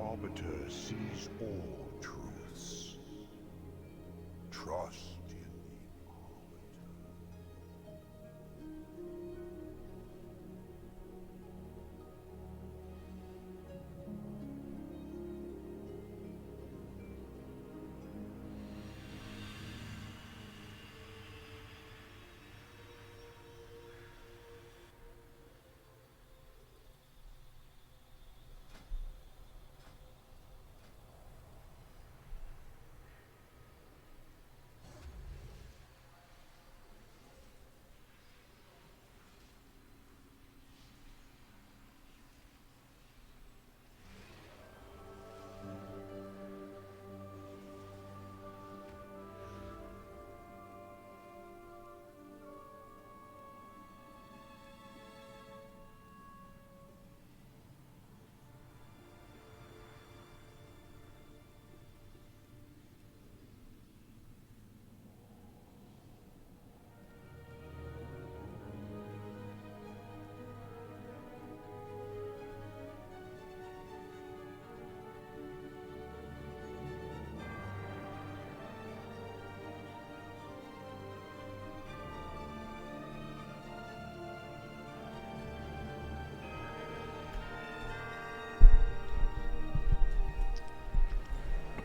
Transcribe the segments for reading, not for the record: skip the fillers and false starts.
Arbiter sees all truths. Trust in the Arbiter.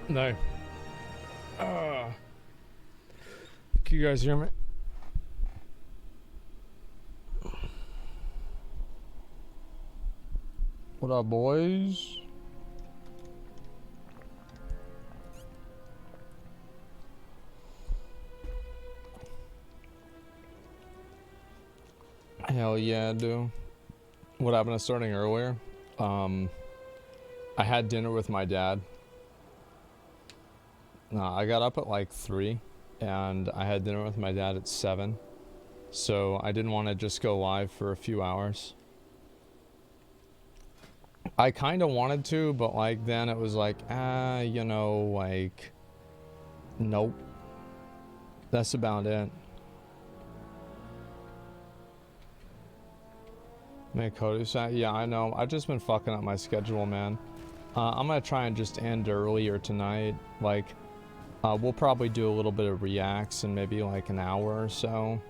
No. Can you guys hear me? What up, boys? Hell yeah, dude. What happened to starting earlier? I had dinner with my dad. I got up at like 3 and I had dinner with my dad at 7. So I didn't want to just go live for a few hours. I kind of wanted to, but like then it was like, you know, like, nope. That's about it. Make Cody say, yeah, I know. I've just been fucking up my schedule, man. I'm gonna try and just end earlier tonight. Like, we'll probably do a little bit of reacts in maybe like an hour or so.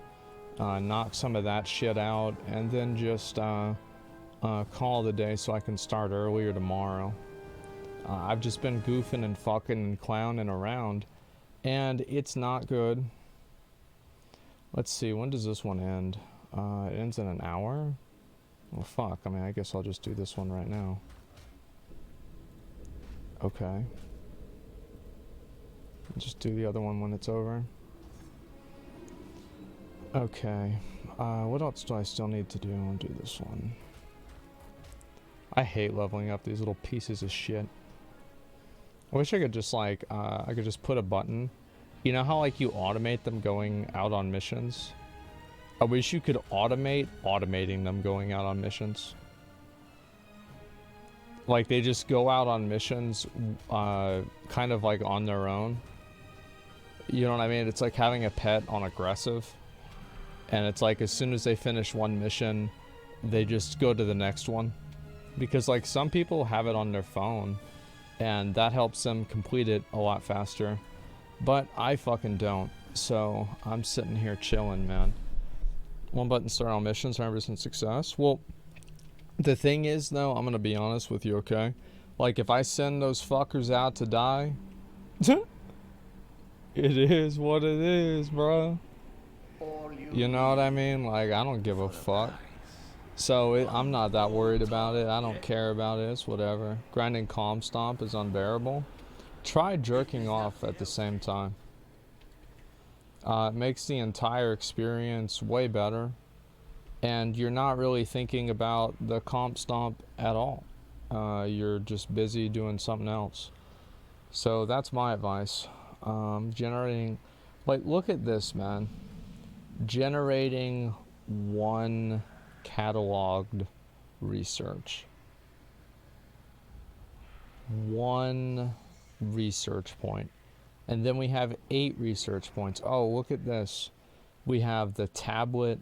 Knock some of that shit out, and then just call the day so I can start earlier tomorrow. I've just been goofing and fucking and clowning around, and it's not good. Let's see, when does this one end? It ends in an hour? Well, fuck, I mean, I guess I'll just do this one right now. Okay. Just do the other one when it's over. Okay. What else do I still need to do? I'll do this one. I hate leveling up these little pieces of shit. I wish I could just like, I could just put a button. You know how like you automate them going out on missions? I wish you could automate automating them going out on missions. Like they just go out on missions kind of like on their own. You know what I mean? It's like having a pet on aggressive. And it's like as soon as they finish one mission, they just go to the next one. Because like some people have it on their phone and that helps them complete it a lot faster. But I fucking don't. So I'm sitting here chilling, man. One button start on missions, 100% success. Well, the thing is though, I'm gonna be honest with you, okay? Like if I send those fuckers out to die, it is what it is, bro. You know what I mean? Like I don't give a fuck. So I'm not that worried about it. I don't care about it. It's whatever. Grinding Calm Stomp is unbearable. Try jerking off at the same time. It makes the entire experience way better. And you're not really thinking about the comp stomp at all. You're just busy doing something else. So that's my advice. Generating, like, look at this, man. Generating one cataloged research. One research point. And then we have 8 research points. Oh, look at this. We have the tablet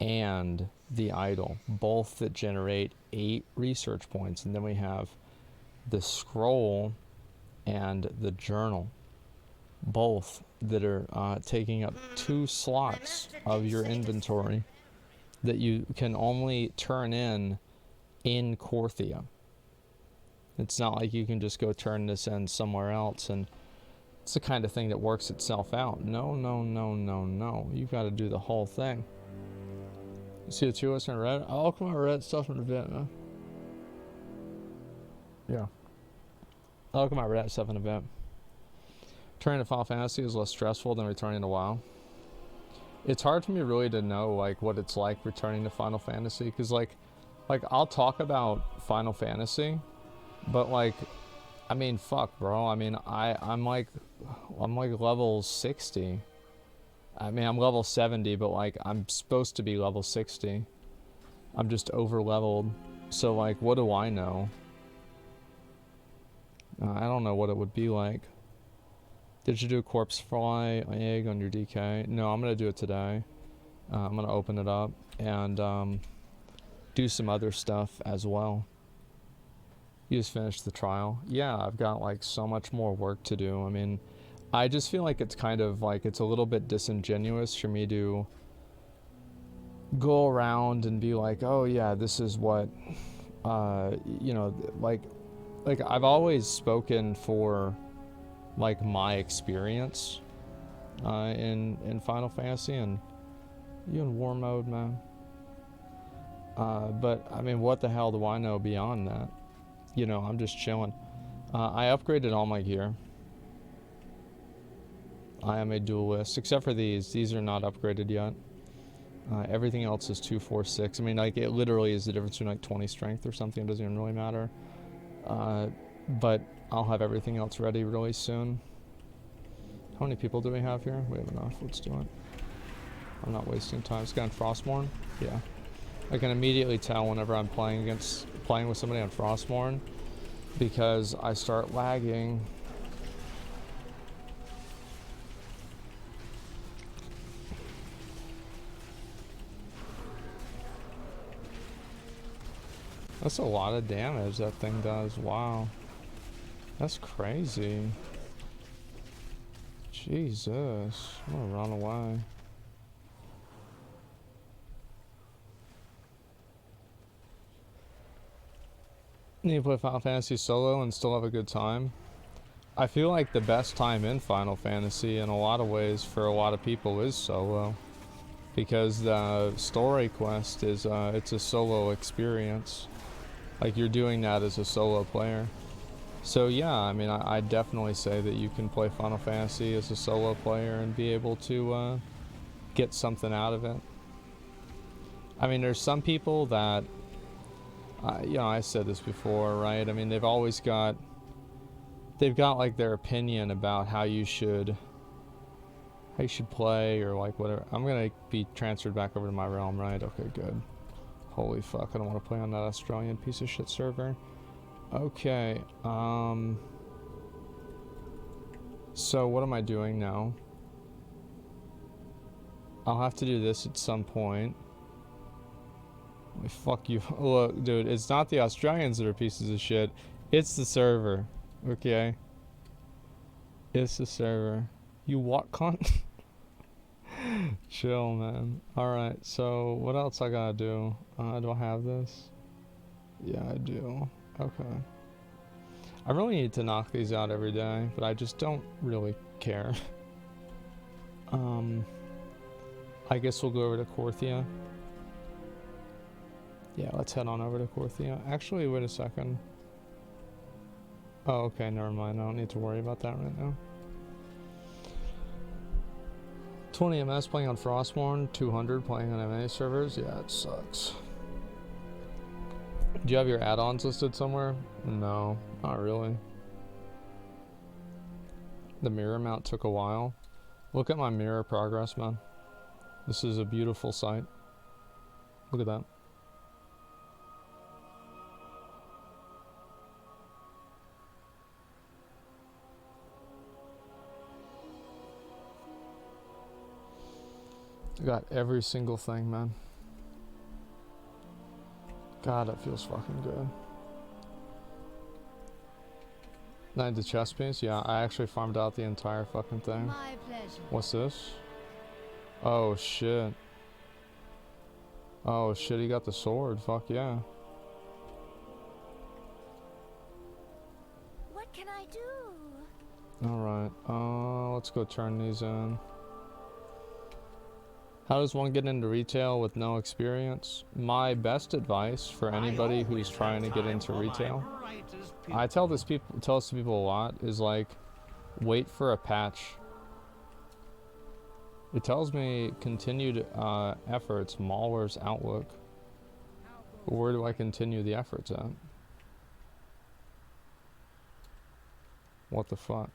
and the idol, both that generate 8 research points. And then we have the scroll and the journal, both that are taking up 2 slots of your inventory that you can only turn in Korthia. It's not like you can just go turn this in somewhere else, and it's the kind of thing that works itself out. No, no, no, no, no. You've got to do the whole thing. You see the 2 of us in red? I'll come on red stuff in a bit, man. Yeah. I'll come on red stuff in a bit. Returning to Final Fantasy is less stressful than returning to WoW. It's hard for me really to know like what it's like returning to Final Fantasy, because like I'll talk about Final Fantasy, but like, I mean, fuck, bro. I mean, I'm like level 60. I mean, I'm level 70, but like I'm supposed to be level 60. I'm just over leveled. So like, what do I know? I don't know what it would be like. Did you do a corpse fly egg on your DK? No, I'm gonna do it today. I'm gonna open it up and do some other stuff as well. You just finished the trial? Yeah, I've got like so much more work to do. I mean, I just feel like it's kind of like it's a little bit disingenuous for me to go around and be like, oh yeah, this is what, you know, like I've always spoken for like my experience in Final Fantasy, and you in war mode, man. But I mean, what the hell do I know beyond that? You know, I'm just chilling. I upgraded all my gear. I am a duelist, except for these. These are not upgraded yet. Everything else is 2, 4, 6. I mean, like, it literally is the difference between like 20 strength or something. It doesn't even really matter. But I'll have everything else ready really soon. How many people do we have here? We have enough. Let's do it. I'm not wasting time. This guy on Frostmourne? Yeah. I can immediately tell whenever I'm playing with somebody on Frostmourne, because I start lagging. That's a lot of damage that thing does. Wow. That's crazy. Jesus. I'm gonna run away. Need to play Final Fantasy solo and still have a good time. I feel like the best time in Final Fantasy in a lot of ways for a lot of people is solo, because the story quest is it's a solo experience. Like, you're doing that as a solo player. So yeah, I mean, I definitely say that you can play Final Fantasy as a solo player and be able to get something out of it. I mean, there's some people that you know, I said this before, right? I mean, they've got like their opinion about how you should play, or like whatever. I'm gonna be transferred back over to my realm, right? Okay, good. Holy fuck, I don't want to play on that Australian piece of shit server. Okay, so what am I doing now? I'll have to do this at some point. Fuck you. Look, dude, it's not the Australians that are pieces of shit. It's the server. Okay? It's the server. You what, cunt? Chill, man. Alright, so what else I gotta do? Do I have this? Yeah, I do. Okay. I really need to knock these out every day, but I just don't really care. I guess we'll go over to Korthia. Yeah, let's head on over to Korthia. Actually, wait a second. Oh, okay, never mind. I don't need to worry about that right now. 20 MS playing on Frostmourne, 200 playing on MA servers. Yeah, it sucks. Do you have your add-ons listed somewhere? No, not really. The mirror mount took a while. Look at my mirror progress, man. This is a beautiful sight. Look at that. I got every single thing, man. God, that feels fucking good. Night the chest piece? Yeah, I actually farmed out the entire fucking thing. My pleasure. What's this? Oh shit. Oh shit, he got the sword. Fuck yeah. What can I do? Alright, let's go turn these in. How does one get into retail with no experience? My best advice for anybody who's trying to get into retail, I tell this to people a lot, is like, wait for a patch. It tells me continued efforts, Mahler's outlook. But where do I continue the efforts at? What the fuck?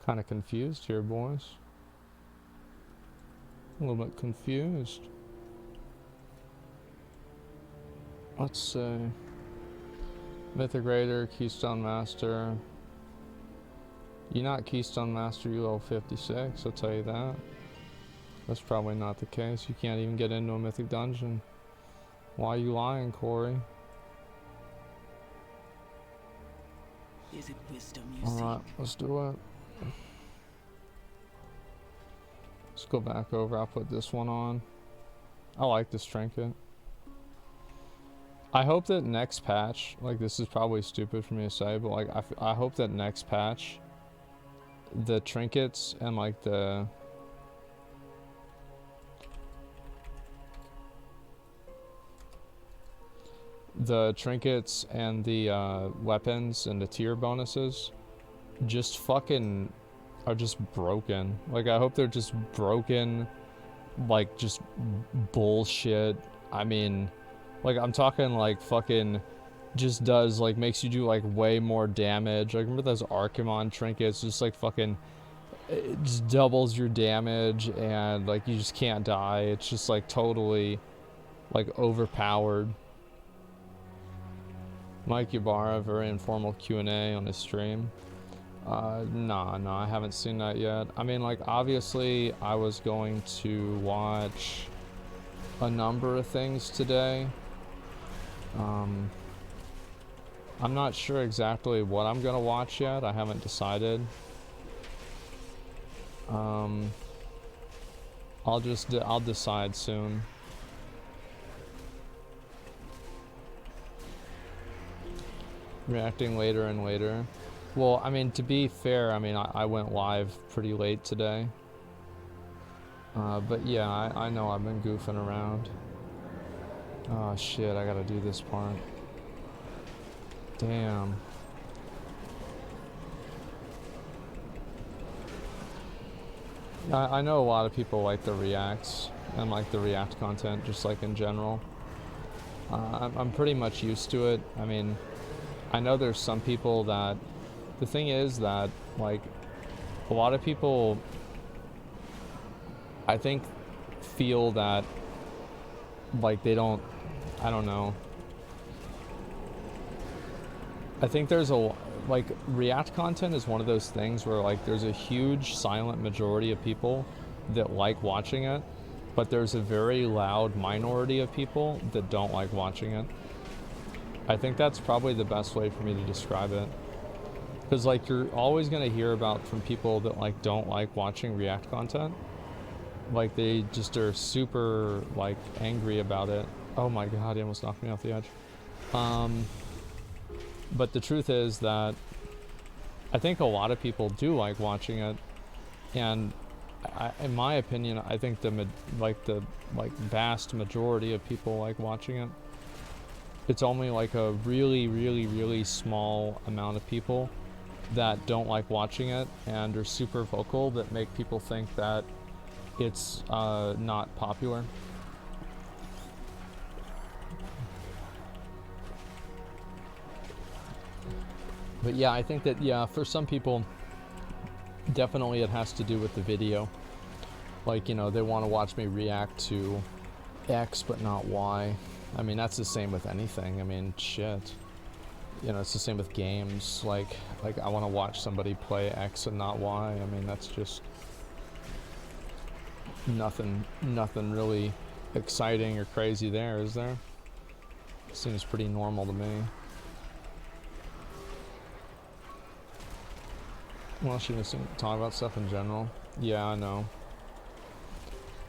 Kind of confused here, boys. A little bit confused. Let's see. Mythic Raider, Keystone Master. You're not Keystone Master, you level 56, I'll tell you that. That's probably not the case. You can't even get into a Mythic Dungeon. Why are you lying, Corey? Is it wisdom you Alright, seek? let's do it. Let's go back over. I'll put this one on. I like this trinket. I hope that next patch, like this is probably stupid for me to say, but like I hope that next patch, the trinkets and like the trinkets and the weapons and the tier bonuses just fucking are just broken. Like I hope they're just broken, like just bullshit. I mean, like I'm talking like fucking just does like makes you do like way more damage. Like remember those Archimon trinkets, just like fucking it just doubles your damage and like you just can't die. It's just like totally like overpowered. Mike Ybarra, very informal Q&A on his stream. No, I haven't seen that yet. I mean, like, obviously, I was going to watch a number of things today. I'm not sure exactly what I'm gonna watch yet. I haven't decided. I'll decide soon. Reacting later and later. Well, I mean, to be fair, I mean, I went live pretty late today. But yeah, I know I've been goofing around. Oh shit, I gotta do this part. Damn. I know a lot of people like the reacts and like the react content, just like in general. I'm pretty much used to it. I mean, I know there's some people that, the thing is that, like, a lot of people, I think, feel that, like, they don't, I don't know. I think there's a, like, react content is one of those things where, like, there's a huge silent majority of people that like watching it, but there's a very loud minority of people that don't like watching it. I think that's probably the best way for me to describe it. Because, like, you're always going to hear about from people that, like, don't like watching react content. Like, they just are super, like, angry about it. Oh my god, he almost knocked me off the edge. But the truth is that I think a lot of people do like watching it. And in my opinion, I think the vast majority of people like watching it. It's only like a really, really, really small amount of people that don't like watching it and are super vocal that make people think that it's not popular. But yeah, I think that, yeah, for some people, definitely it has to do with the video. Like, you know, they want to watch me react to X but not Y. I mean, that's the same with anything. I mean, shit. You know, it's the same with games. Like I want to watch somebody play X and not Y. I mean, that's just nothing really exciting or crazy there, is there? Seems pretty normal to me. Well, she doesn't talk about stuff in general. Yeah, I know.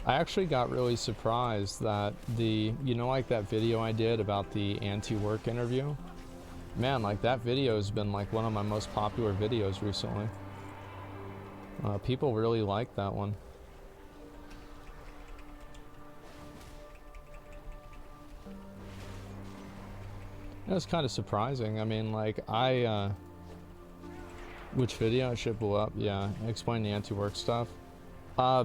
I actually got really surprised that you know, like that video I did about the anti-work interview? Man, like that video has been like one of my most popular videos recently. People really like that one. It was kind of surprising. I mean, like, which video? I should blow up. Yeah, explain the anti-work stuff.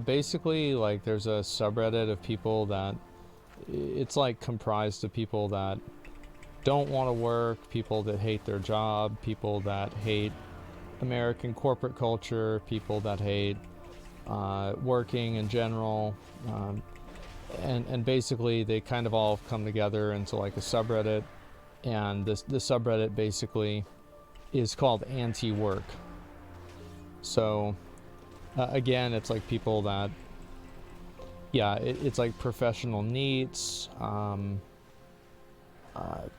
Basically, like, there's a subreddit of people that, it's like comprised of people that don't want to work, people that hate their job, people that hate American corporate culture, people that hate working in general, and basically they kind of all come together into like a subreddit, and the subreddit basically is called anti-work. So again, it's like people that, yeah, it's like professional neats,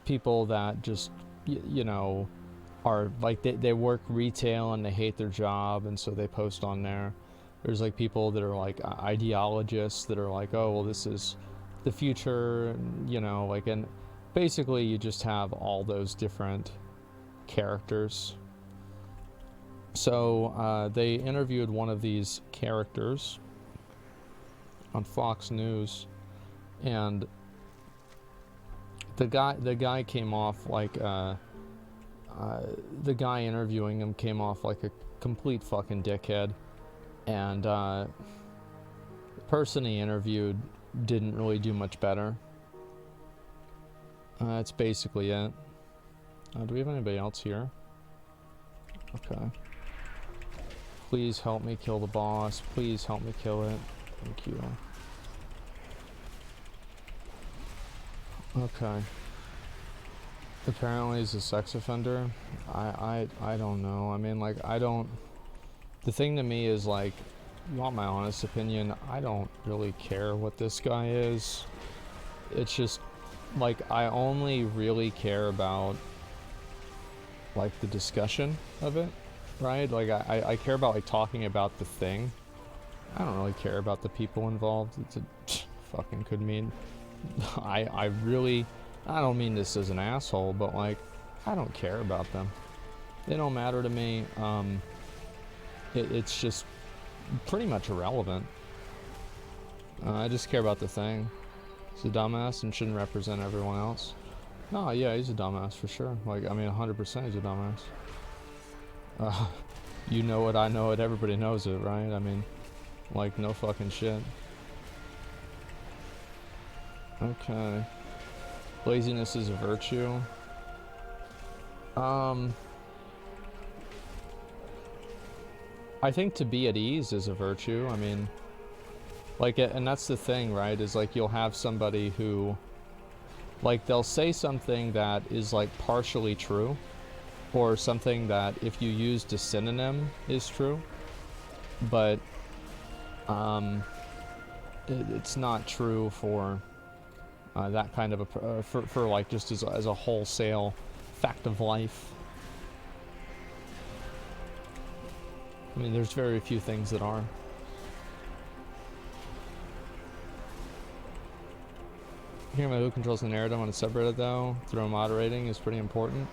people that just, you know, are like, they work retail and they hate their job, and so they post on there. There's like people that are like ideologists that are like, oh, well, this is the future, and, you know, like, and basically you just have all those different characters. So they interviewed one of these characters on Fox News, and the guy came off like the guy interviewing him came off like a complete fucking dickhead, and the person he interviewed didn't really do much better. That's basically it. Do we have anybody else here? Okay. Please help me kill the boss. Please help me kill it. Thank you. Okay. Apparently he's a sex offender. I don't know. I mean, like, I don't... The thing to me is, like, you want my honest opinion, I don't really care what this guy is. It's just, like, I only really care about, like, the discussion of it, right? Like, I care about, like, talking about the thing. I don't really care about the people involved. It's a fucking could mean... I really... I don't mean this as an asshole, but, like, I don't care about them. They don't matter to me. It's just pretty much irrelevant. I just care about the thing. He's a dumbass and shouldn't represent everyone else. No, yeah, he's a dumbass for sure. Like, I mean, 100% he's a dumbass. You know it, I know it, everybody knows it, right? I mean, like, no fucking shit. Okay. Laziness is a virtue. I think to be at ease is a virtue. I mean, like, and that's the thing, right? Is like, you'll have somebody who, like, they'll say something that is like partially true, or something that if you used a synonym is true, but it's not true for that kind of a for like just as a wholesale fact of life. I mean, there's very few things that are. Hearing about who controls the narrative on a subreddit, though, through moderating is pretty important.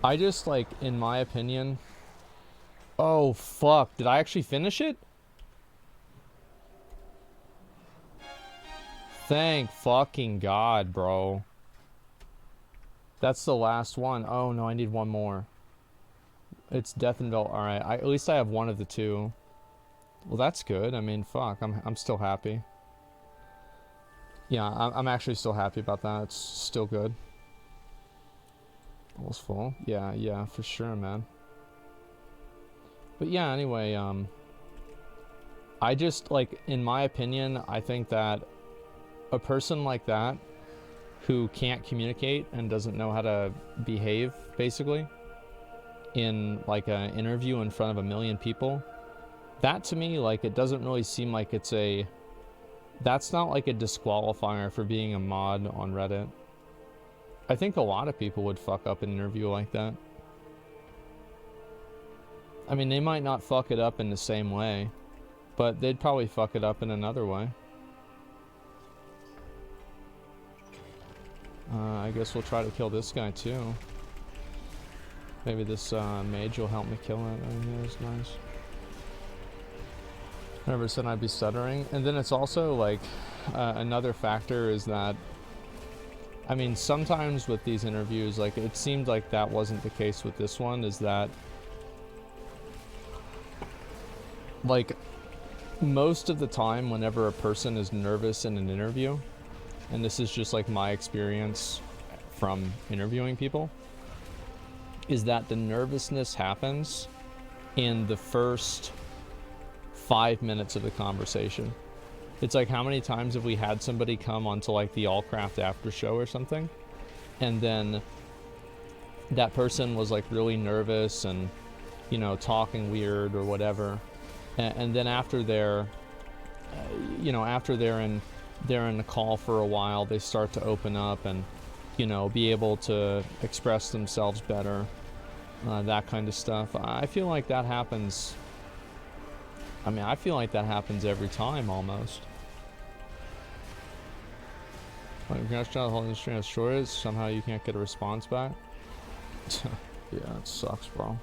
I just, like, in my opinion... Oh, fuck. Did I actually finish it? Thank fucking God, bro. That's the last one. Oh, no, I need one more. It's Death and Belt. Alright, at least I have one of the two. Well, that's good. I mean, fuck. I'm still happy. Yeah, I'm actually still happy about that. It's still good. Almost full. Yeah, for sure, man. But yeah, anyway, I just, like, in my opinion, I think that a person like that who can't communicate and doesn't know how to behave, basically, in, like, an interview in front of 1 million people, that to me, like, it doesn't really seem like it's a... That's not like a disqualifier for being a mod on Reddit. I think a lot of people would fuck up an interview like that. I mean, they might not fuck it up in the same way, but they'd probably fuck it up in another way. I guess we'll try to kill this guy too. Maybe this mage will help me kill it. Oh, yeah, that's nice. I never said I'd be stuttering. And then it's also like another factor is that, I mean, sometimes with these interviews, like it seemed like that wasn't the case with this one, is that like most of the time whenever a person is nervous in an interview, and this is just like my experience from interviewing people, is that the nervousness happens in the first 5 minutes of the conversation. It's like, how many times have we had somebody come onto like the Allcraft after show or something, and then that person was like really nervous and, you know, talking weird or whatever, and then after they're you know, after they're in the call for a while, they start to open up and, you know, be able to express themselves better, that kind of stuff. I feel like that happens. I mean, I feel like that happens every time almost. Like, if you're not trying to hold the stream as short as somehow you can't get a response back. Yeah, it sucks, bro.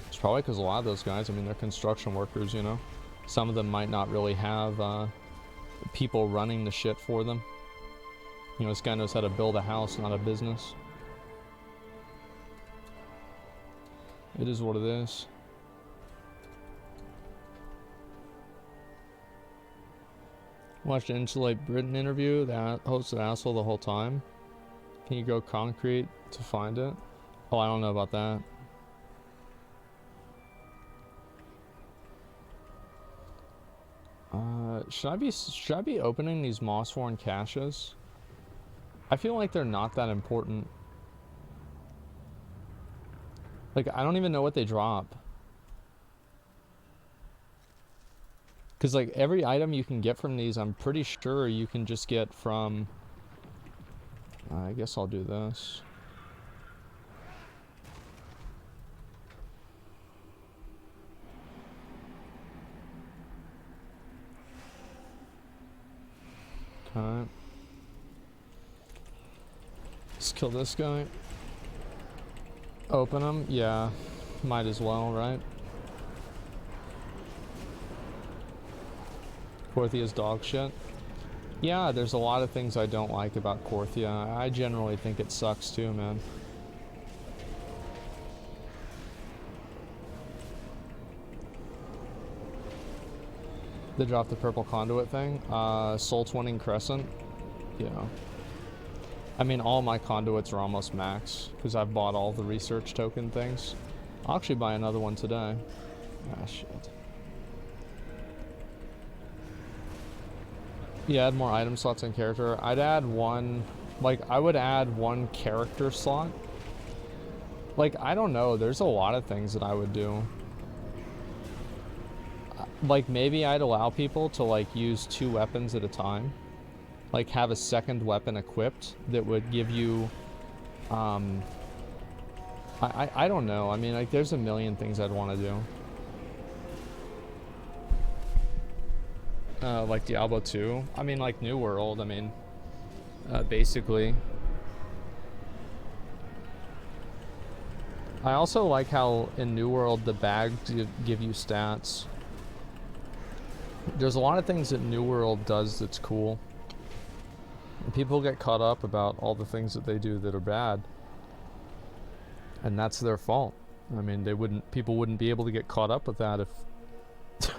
It's probably because a lot of those guys, I mean, they're construction workers, you know. Some of them might not really have people running the shit for them. You know, this guy knows how to build a house, not a business. It is what it is. Watched the Insulate Britain interview. That hosted asshole the whole time. Can you go concrete to find it? Oh, I don't know about that. Should I be opening these Mossworn caches? I feel like they're not that important. Like, I don't even know what they drop. Because, like, every item you can get from these, I'm pretty sure you can just get from... I guess I'll do this. Okay. Let's kill this guy. Open them? Yeah. Might as well, right? Corthia's dog shit. Yeah, there's a lot of things I don't like about Corthia. I generally think it sucks too, man. They dropped the purple conduit thing. Soul Twinning Crescent. Yeah. I mean, all my conduits are almost max because I've bought all the research token things. I'll actually buy another one today. Ah, shit. Yeah, add more item slots and character. I'd add one, like, I would add one character slot. Like, I don't know, there's a lot of things that I would do. Like, maybe I'd allow people to, like, use 2 weapons at a time. Like, have a second weapon equipped that would give you, I don't know. I mean, like, there's a million things I'd want to do. Like Diablo 2. I mean, like New World, I mean, basically. I also like how in New World the bags give you stats. There's a lot of things that New World does that's cool. And people get caught up about all the things that they do that are bad. And that's their fault. I mean, people wouldn't be able to get caught up with that if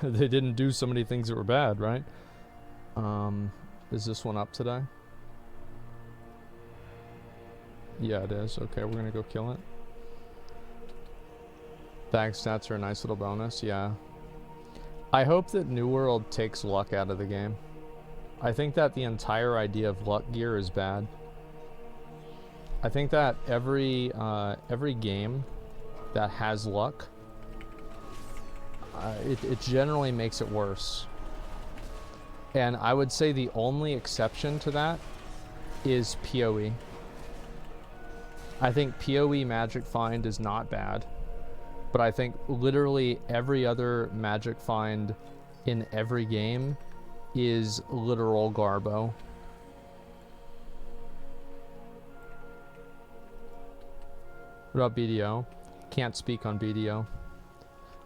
they didn't do so many things that were bad, right? Is this one up today? Yeah, it is. Okay, we're gonna go kill it. Bag stats are a nice little bonus, yeah. I hope that New World takes luck out of the game. I think that the entire idea of luck gear is bad. I think that every game that has luck, it generally makes it worse. And I would say the only exception to that is PoE. I think PoE Magic Find is not bad, but I think literally every other Magic Find in every game is literal garbo. What about BDO? Can't speak on BDO.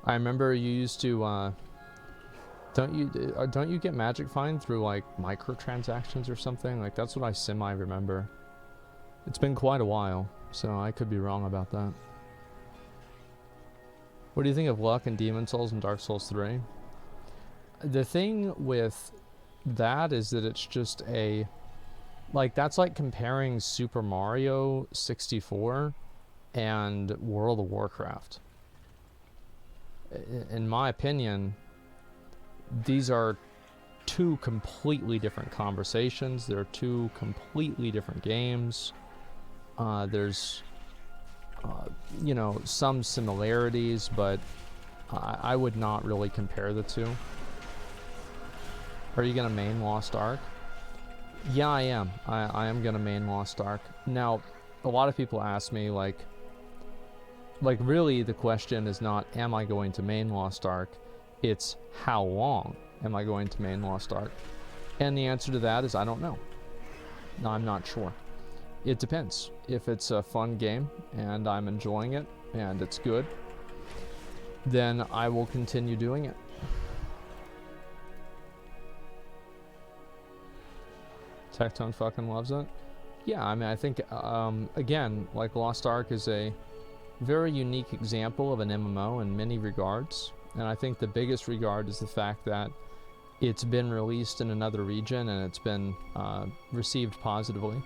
I remember you used to, don't you get Magic Find through like microtransactions or something? Like that's what I semi remember. It's been quite a while, so I could be wrong about that. What do you think of luck in Demon Souls and Dark Souls 3? The thing with that is that it's just a, like, that's like comparing Super Mario 64 and World of Warcraft. In my opinion, these are two completely different conversations. They're two completely different games. There's, you know, some similarities, but I would not really compare the two. Are you gonna main Lost Ark? Yeah, I am. I am gonna main Lost Ark. Now, a lot of people ask me, like really the question is not, am I going to main Lost Ark? It's, how long am I going to main Lost Ark? And the answer to that is, I don't know. No, I'm not sure. It depends. If it's a fun game and I'm enjoying it and it's good, then I will continue doing it. Tectone fucking loves it. Yeah, I mean, I think, again, like Lost Ark is a very unique example of an MMO in many regards. And I think the biggest regard is the fact that it's been released in another region and it's been received positively.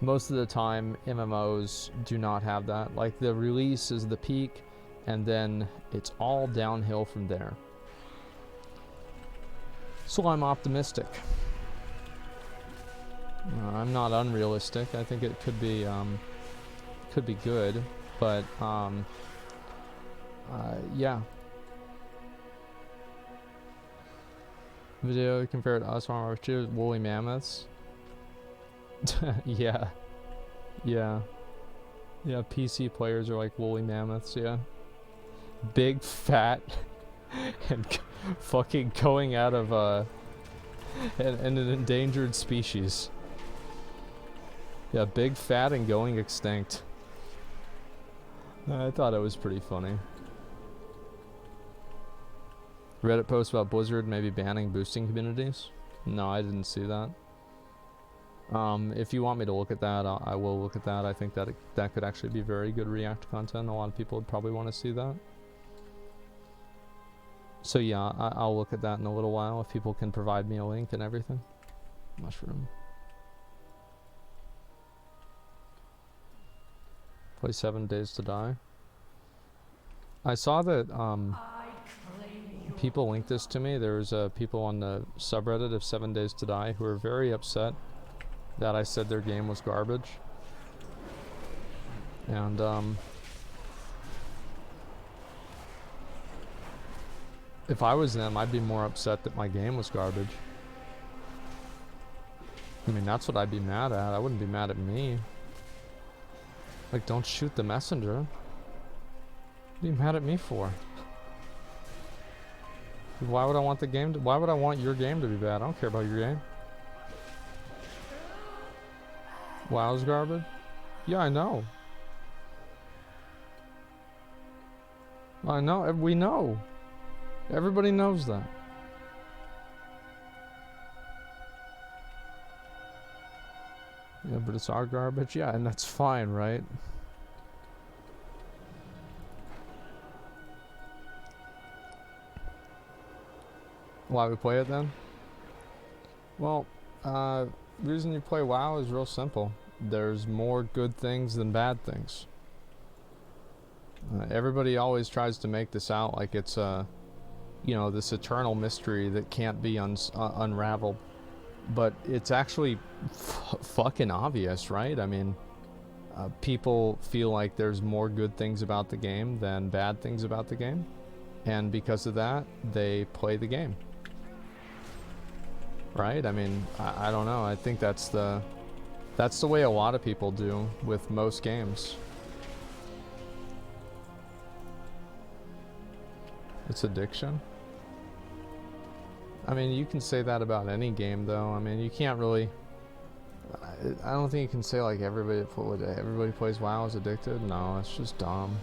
Most of the time, MMOs do not have that. Like, the release is the peak, and then it's all downhill from there. So I'm optimistic. I'm not unrealistic. I think it could be good, but yeah. Video compared to us on our woolly mammoths. Yeah. PC players are like woolly mammoths. Yeah, big, fat, and fucking going out of an endangered species. Yeah, big, fat, and going extinct. I thought it was pretty funny. Reddit post about Blizzard maybe banning boosting communities. No, I didn't see that. If you want me to look at that, I will look at that. I think that that could actually be very good React content. A lot of people would probably want to see that. So yeah, I'll look at that in a little while if people can provide me a link and everything. Mushroom. Play 7 Days to Die. I saw that people linked this to me. There was people on the subreddit of 7 Days to Die who were very upset that I said their game was garbage. And if I was them, I'd be more upset that my game was garbage. I mean, that's what I'd be mad at. I wouldn't be mad at me. Like, don't shoot the messenger. What are you mad at me for? Why would I want the game to, why would I want your game to be bad? I don't care about your game. WoW's garbage? Yeah, I know. I know, we know. Everybody knows that. Yeah, but it's our garbage? Yeah, and that's fine, right? Why we play it then? Well, the reason you play WoW is real simple. There's more good things than bad things. Everybody always tries to make this out like it's you know, this eternal mystery that can't be unraveled. But it's actually fucking obvious, right? I mean, people feel like there's more good things about the game than bad things about the game. And because of that, they play the game. Right? I mean, I don't know. I think that's the That's the way a lot of people do with most games. It's addiction. I mean, you can say that about any game, though. I mean, you can't really. I don't think you can say like everybody plays WoW is addicted. No, it's just dumb.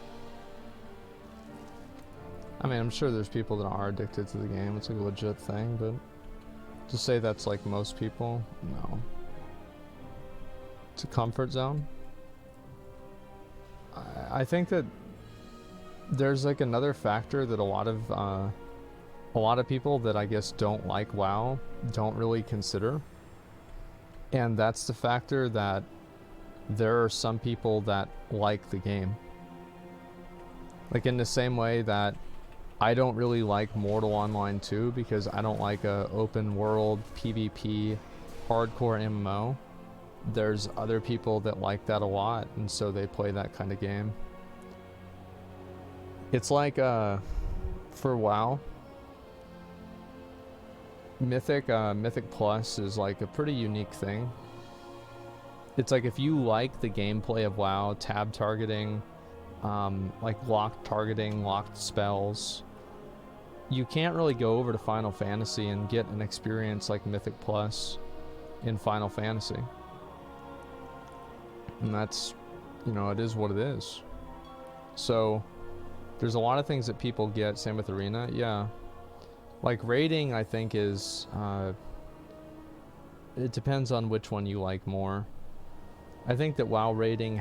I mean, I'm sure there's people that are addicted to the game. It's like a legit thing, but to say that's like most people, no. It's a comfort zone. I think that there's like another factor that a lot of people that I guess don't like WoW don't really consider, and that's the factor that there are some people that like the game. Like in the same way that I don't really like Mortal Online 2 because I don't like a open world PvP hardcore MMO. There's other people that like that a lot, and so they play that kind of game. It's like for WoW, Mythic Plus is like a pretty unique thing. It's like if you like the gameplay of WoW, tab targeting, like locked targeting, locked spells, you can't really go over to Final Fantasy and get an experience like Mythic Plus in Final Fantasy. And that's, you know, it is what it is. So there's a lot of things that people get, same with Arena, yeah. Like raiding, I think is, it depends on which one you like more. I think that WoW raiding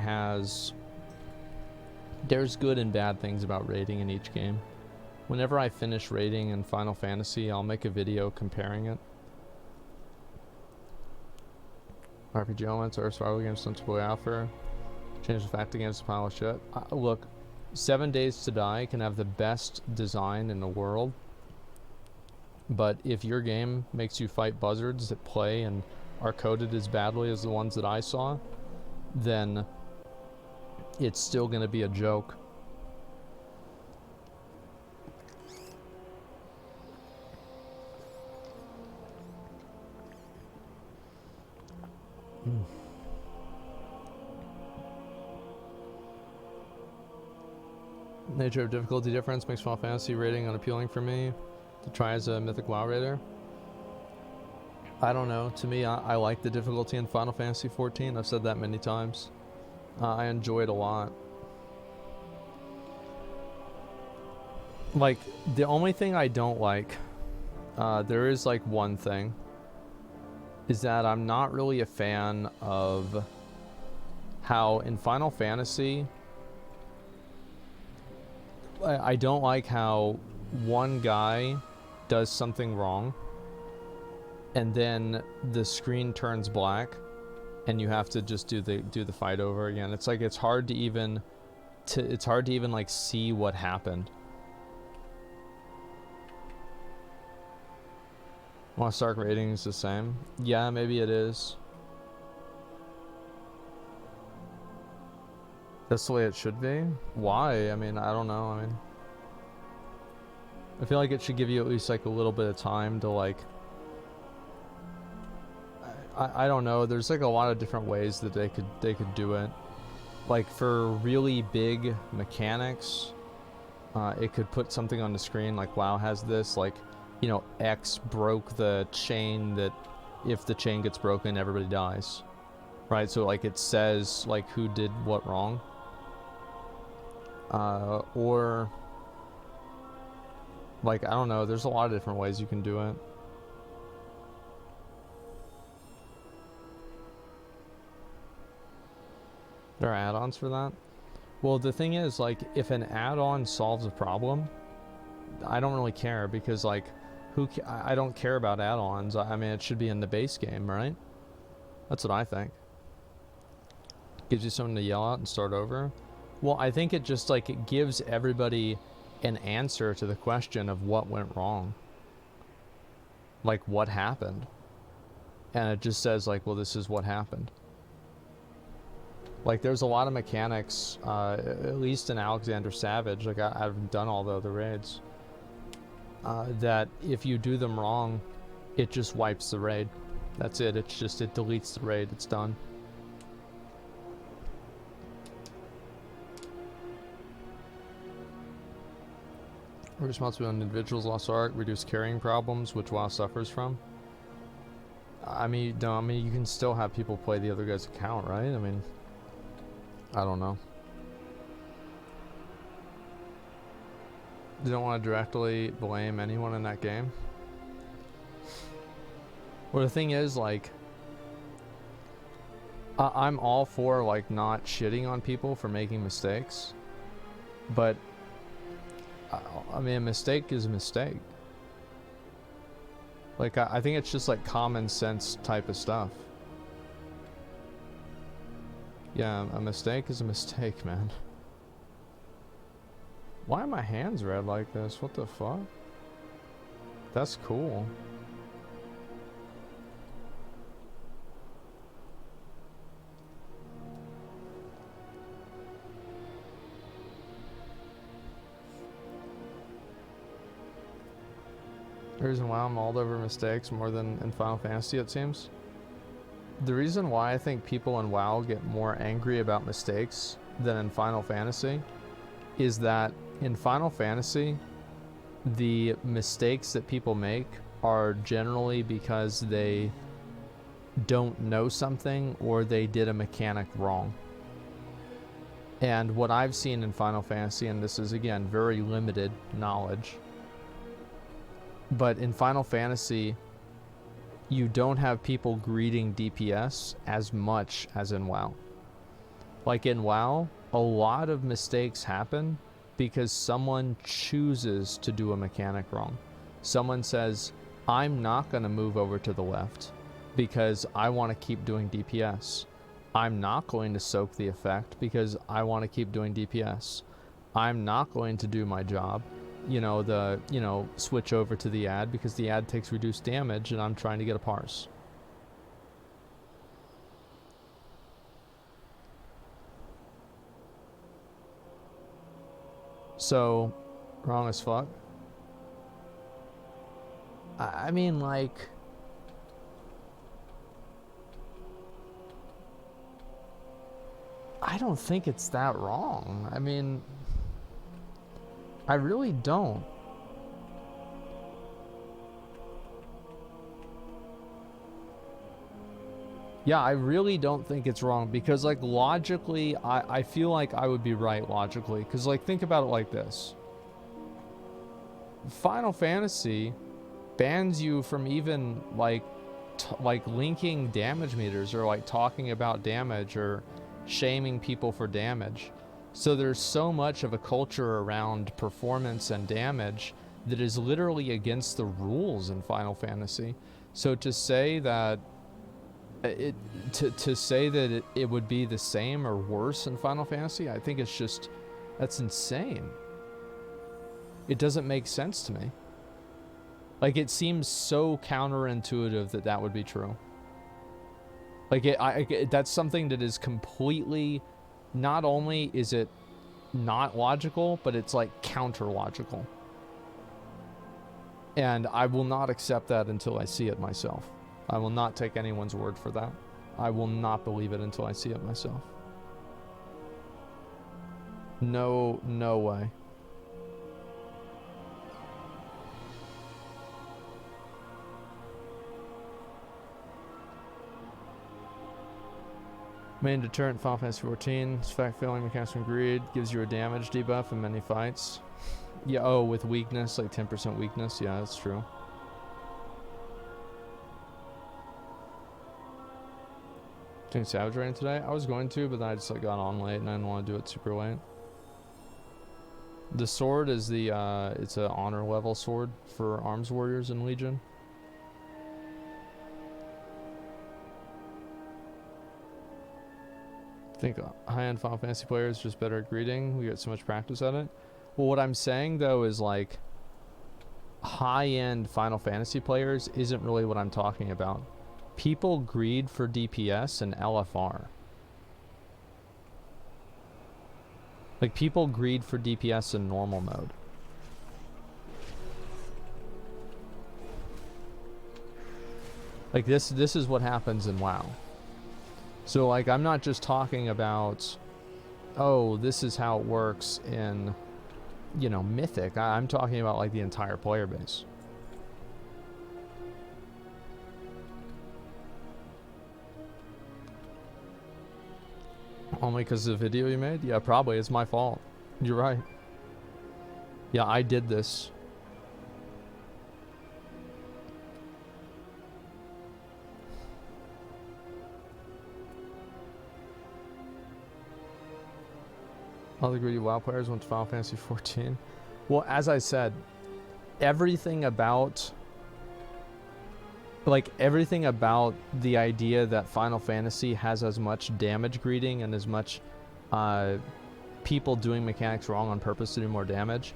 there's good and bad things about raiding in each game. Whenever I finish raiding in Final Fantasy, I'll make a video comparing it. RPG elements or survival games sensibly offer. Change the fact against a pile of shit. Look, 7 Days to Die can have the best design in the world, but if your game makes you fight buzzards that play and are coded as badly as the ones that I saw, then it's still going to be a joke. Nature of difficulty difference makes Final Fantasy raiding unappealing for me to try as a Mythic WoW raider. I don't know. To me, I like the difficulty in Final Fantasy 14. I've said that many times. I enjoy it a lot. Like, the only thing I don't like, there is like one thing, is that I'm not really a fan of how in Final Fantasy, I don't like how one guy does something wrong and then the screen turns black and you have to just do the fight over again. It's like it's hard to even like see what happened. Lost Ark rating is the same. Yeah, maybe it is. That's the way it should be? Why? I mean, I don't know. I mean, I feel like it should give you at least like a little bit of time to like, I don't know. There's like a lot of different ways that they could do it. Like for really big mechanics, it could put something on the screen like WoW has this, like, you know, X broke the chain, that if the chain gets broken, everybody dies. Right? So like it says like who did what wrong. Or like, I don't know, there's a lot of different ways you can do it. There are add-ons for that? Well, the thing is, like, if an add-on solves a problem, I don't really care, because like, I don't care about add-ons. I mean, it should be in the base game, right? That's what I think. Gives you something to yell at and start over. Well, I think it just like it gives everybody an answer to the question of what went wrong. Like what happened. And it just says like, well, this is what happened. Like there's a lot of mechanics, at least in Alexander Savage, like I've done all the other raids, that if you do them wrong, it just wipes the raid. That's it. It's just, it deletes the raid. It's done. Responsible individuals lost art, reduce carrying problems, which WoW suffers from. I mean, no, I mean, you can still have people play the other guy's account, right? I mean, I don't know. You don't want to directly blame anyone in that game. Well, the thing is, like, I'm all for, like, not shitting on people for making mistakes. But, I mean, a mistake is a mistake. Like, I think it's just, like, common sense type of stuff. Yeah, a mistake is a mistake, man. Why are my hands red like this? What the fuck? That's cool. The reason why I'm mauled over mistakes more than in Final Fantasy, it seems. The reason why I think people in WoW get more angry about mistakes than in Final Fantasy is that in Final Fantasy, the mistakes that people make are generally because they don't know something or they did a mechanic wrong. And what I've seen in Final Fantasy, and this is again very limited knowledge, but in Final Fantasy, you don't have people greeting DPS as much as in WoW. Like in WoW, a lot of mistakes happen because someone chooses to do a mechanic wrong. Someone says, I'm not going to move over to the left because I want to keep doing DPS. I'm not going to soak the effect because I want to keep doing DPS. I'm not going to do my job, switch over to the ad because the ad takes reduced damage and I'm trying to get a parse. So, wrong as fuck. I mean, like, I don't think it's that wrong. I mean, I really don't. Yeah, I really don't think it's wrong because, like, logically, I feel like I would be right logically. Because, like, think about it like this. Final Fantasy bans you from even, like, linking damage meters or, like, talking about damage or shaming people for damage. So there's so much of a culture around performance and damage that is literally against the rules in Final Fantasy. So to say that it would be the same or worse in Final Fantasy, I think it's just, that's insane. It doesn't make sense to me. Like, it seems so counterintuitive that that would be true. Like, that's something that is completely, not only is it not logical, but it's like counter-logical. And I will not accept that until I see it myself. I will not take anyone's word for that. I will not believe it until I see it myself. No way. Main deterrent Final Fantasy 14. Fact failing mechanics from greed gives you a damage debuff in many fights. Yeah, oh, with weakness, like 10% weakness. Yeah, that's true. Doing Savage Rain today? I was going to, but then I just, like, got on late and I didn't want to do it super late. The sword is the it's an honor level sword for arms warriors in Legion. I think high-end Final Fantasy players are just better at greeting. We get so much practice at it. Well, what I'm saying though is, like, high-end Final Fantasy players isn't really what I'm talking about. People greed for DPS and LFR. Like, people greed for DPS in normal mode. Like, this is what happens in WoW. So, like, I'm not just talking about, oh, this is how it works in you know, mythic. I'm talking about like the entire player base. Only because of the video you made? Yeah, probably. It's my fault. You're right. Yeah, I did this. All the greedy WoW players went to Final Fantasy 14. Well, as I said, everything about the idea that Final Fantasy has as much damage greeting and as much people doing mechanics wrong on purpose to do more damage,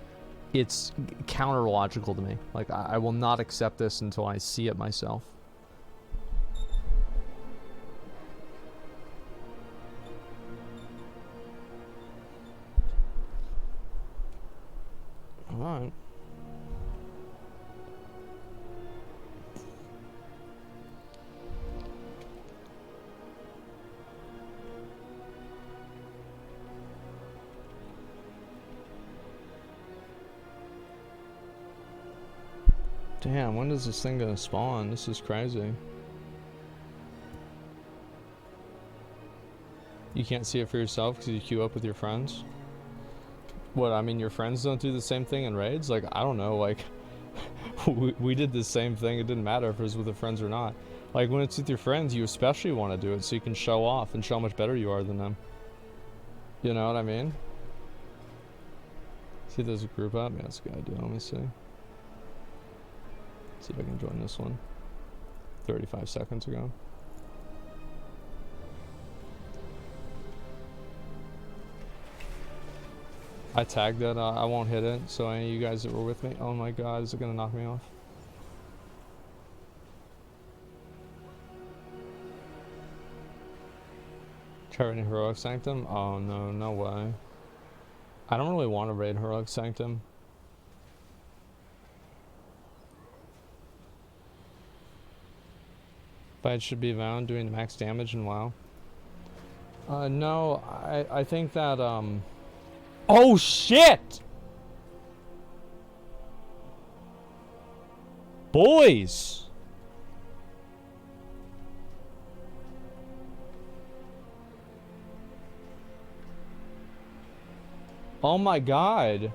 it's counter-logical to me. Like, I will not accept this until I see it myself. Alright. Damn, when is this thing gonna spawn? This is crazy. You can't see it for yourself because you queue up with your friends? What, I mean, your friends don't do the same thing in raids? Like, I don't know, like, we did the same thing. It didn't matter if it was with the friends or not. Like, when it's with your friends, you especially want to do it so you can show off and show how much better you are than them. You know what I mean? See if there's a group up? Yeah, that's a good idea. Let me see. See if I can join this one. 35 seconds ago. I tagged it. I won't hit it. So any of you guys that were with me, oh my god, is it gonna knock me off? Try raiding Heroic Sanctum? Oh no, no way. I don't really want to raid Heroic Sanctum. Fight should be Vound doing max damage in WoW. No, I think that oh shit! Boys! Oh my god.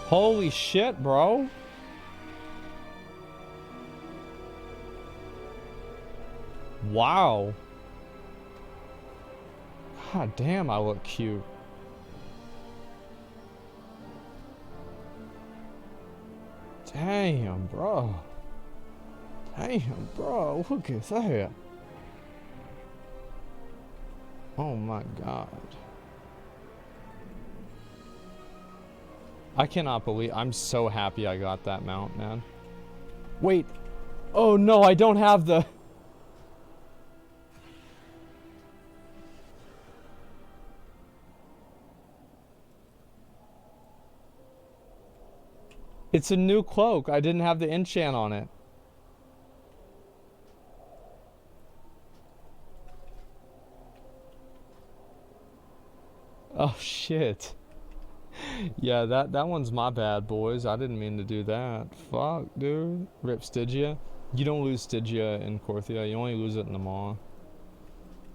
Holy shit, bro. Wow. God damn, I look cute. Damn, bro. Damn, bro. Look at that. Oh my god. I cannot believe, I'm so happy I got that mount, man. Wait. Oh no, I don't have the... It's a new cloak. I didn't have the enchant on it. Oh shit. Yeah, that one's my bad, boys. I didn't mean to do that. Fuck, dude. Rip Stygia. You don't lose Stygia in Korthia. You only lose it in the Maw.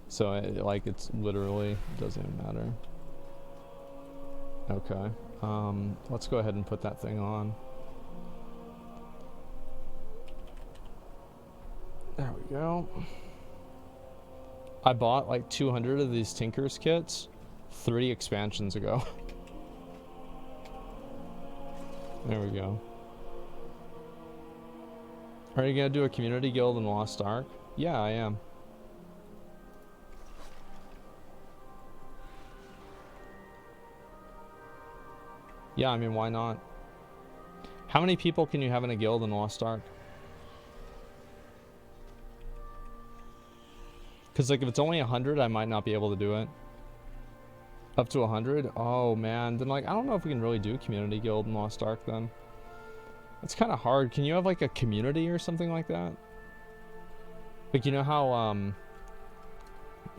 So, it's literally doesn't even matter. Okay. Let's go ahead and put that thing on. There we go. I bought like 200 of these Tinker's kits 3 expansions ago. There we go. Are you gonna do a community guild in Lost Ark? Yeah, I am. Yeah, I mean, why not? How many people can you have in a guild in Lost Ark? Because, like, if it's only 100, I might not be able to do it. Up to 100? Oh, man. Then, like, I don't know if we can really do community guild in Lost Ark, then. It's kind of hard. Can you have, like, a community or something like that? Like, you know how,